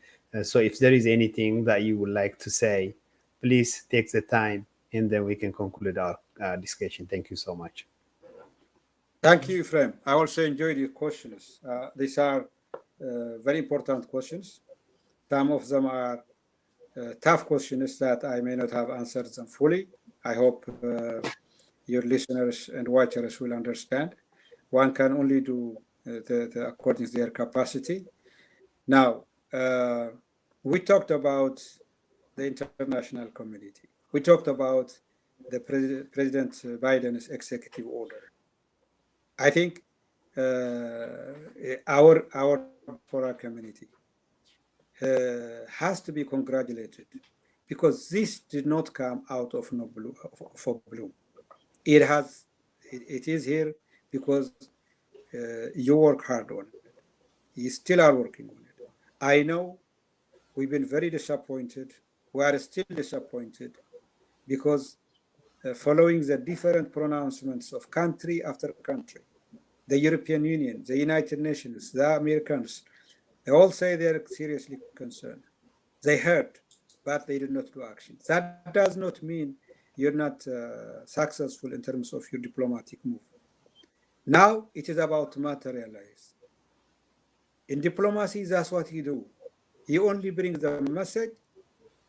So if there is anything that you would like to say, please take the time, and then we can conclude our discussion. Thank you so much. Thank you, Ephraim. I also enjoyed your questions. These are very important questions. Some of them are tough questions that I may not have answered them fully. I hope your listeners and watchers will understand. One can only do according to their capacity. Now, we talked about the international community. We talked about the President Biden's executive order. I think our community has to be congratulated, because this did not come out of no blue. It is here because you work hard on it. You still are working on it. I know we've been very disappointed. We are still disappointed because following the different pronouncements of country after country, the European Union, the United Nations, the Americans, they all say they're seriously concerned. They heard, but they did not do action. That does not mean you're not successful in terms of your diplomatic move. Now it is about to materialize. In diplomacy, that's what you do. You only bring the message,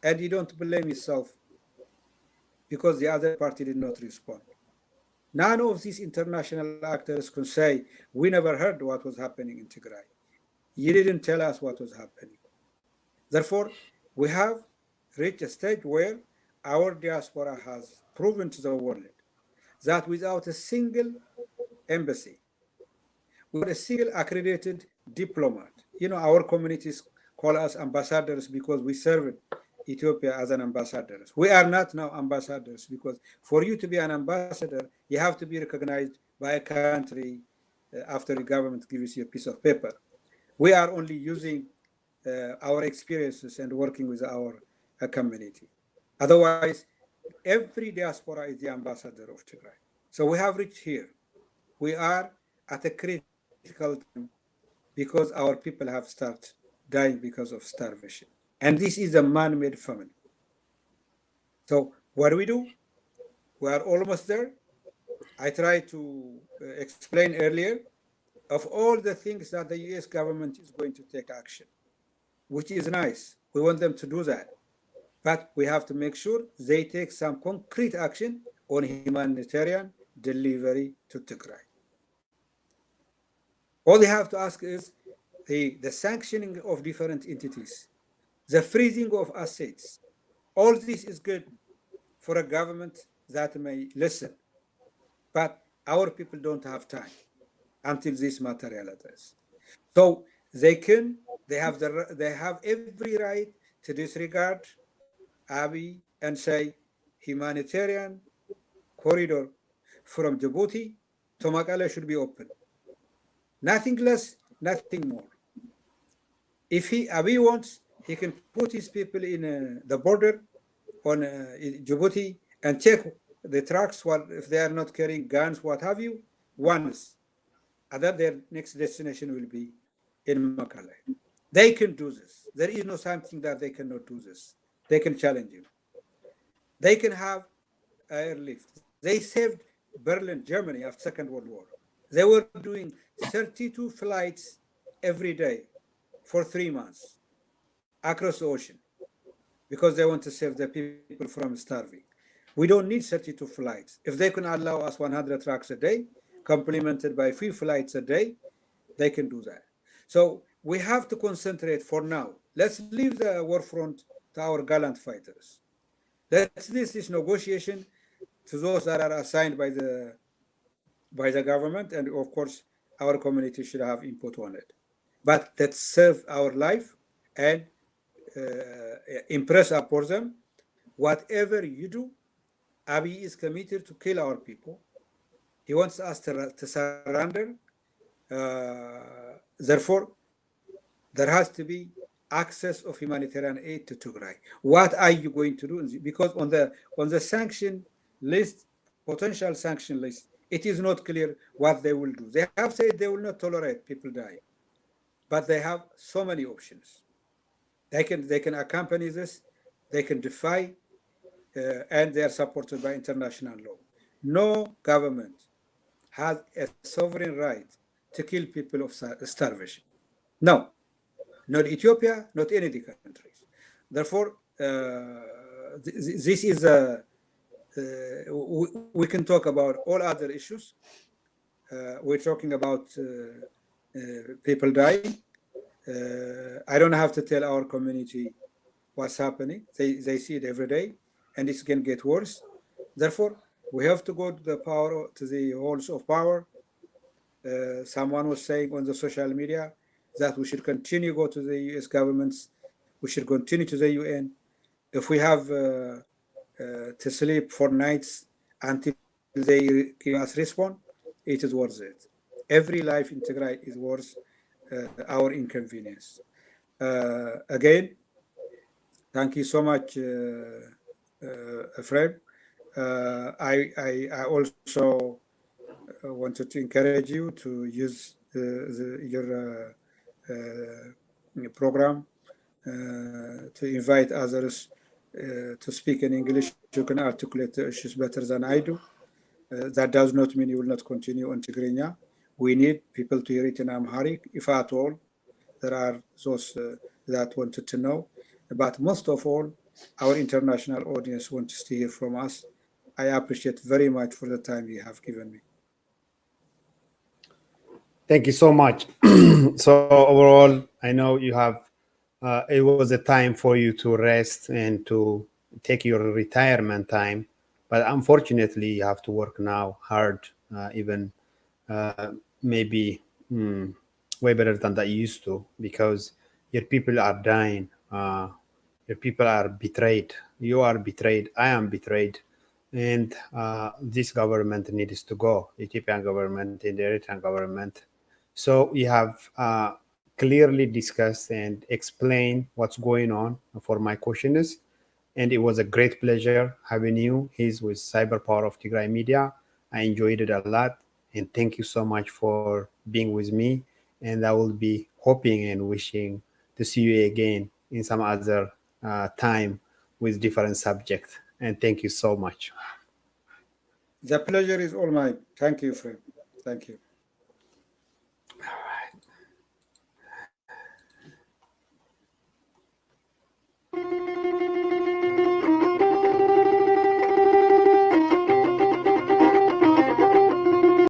and you don't blame yourself because the other party did not respond. None of these international actors can say, we never heard what was happening in Tigray. You didn't tell us what was happening. Therefore, we have reached a stage where our diaspora has proven to the world that without a single embassy, with a single accredited diplomat, our communities call us ambassadors because we serve Ethiopia as an ambassador. We are not now ambassadors, because for you to be an ambassador, you have to be recognized by a country after the government gives you a piece of paper. We are only using our experiences and working with our community. Otherwise, every diaspora is the ambassador of Tigray. So we have reached here. We are at a critical time because our people have started dying because of starvation. And this is a man-made famine. So what do? We are almost there. I tried to explain earlier of all the things that the US government is going to take action, which is nice. We want them to do that. But we have to make sure they take some concrete action on humanitarian delivery to Tigray. All they have to ask is the sanctioning of different entities, the freezing of assets. All this is good for a government that may listen, but our people don't have time until this materializes. So they have every right to disregard Abiy and say humanitarian corridor from Djibouti to Mekelle should be open. Nothing less, nothing more. If Abiy wants, he can put his people in the border on Djibouti and check the trucks, if they are not carrying guns, what have you, once. And then their next destination will be in Mekelle. They can do this. There is no something that they cannot do this. They can challenge you. They can have airlift. They saved Berlin, Germany after Second World War. They were doing 32 flights every day for 3 months across the ocean because they want to save the people from starving. We don't need 32 flights. If they can allow us 100 trucks a day, complemented by 3 flights a day, they can do that. So we have to concentrate for now. Let's leave the war front to our gallant fighters. Let's leave this negotiation to those that are assigned by the government, and of course, our community should have input on it. But let's serve our life and impress upon them. Whatever you do, Abiy is committed to kill our people. He wants us to surrender. Therefore, there has to be access of humanitarian aid to Tigray. What are you going to do? Because on the sanction list, potential sanction list, it is not clear what they will do. They have said they will not tolerate people dying, but they have so many options. They can accompany this, they can defy, and they are supported by international law. No government has a sovereign right to kill people of starvation. No, not Ethiopia, not any of the countries. Therefore, this is we can talk about all other issues. We're talking about people dying. I don't have to tell our community what's happening. They see it every day, and it's going to get worse. Therefore, we have to go to the halls of power. Someone was saying on the social media that we should continue to go to the US governments. We should continue to the UN. If we have to sleep for nights until they give us response, it is worth it. Every life in Tigray is worth our inconvenience. Again, thank you so much, Ephraim. I also wanted to encourage you to use your program to invite others to speak in English. You can articulate the issues better than I do. That does not mean you will not continue on Tigrinya. We need people to hear it in Amharic, if at all. There are those that wanted to know. But most of all, our international audience wants to hear from us. I appreciate very much for the time you have given me. Thank you so much. So overall, I know you have, it was a time for you to rest and to take your retirement time, but unfortunately you have to work now hard, even maybe way better than that you used to, because your people are dying. Your people are betrayed. You are betrayed. I am betrayed. And this government needs to go, the Ethiopian government and the Eritrean government. So we have clearly discussed and explained what's going on for my questioners. And it was a great pleasure having you. He's with Cyber Power of Tigray Media. I enjoyed it a lot. And thank you so much for being with me. And I will be hoping and wishing to see you again in some other time with different subjects. And thank you so much. The pleasure is all mine. Thank you, friend. Thank you.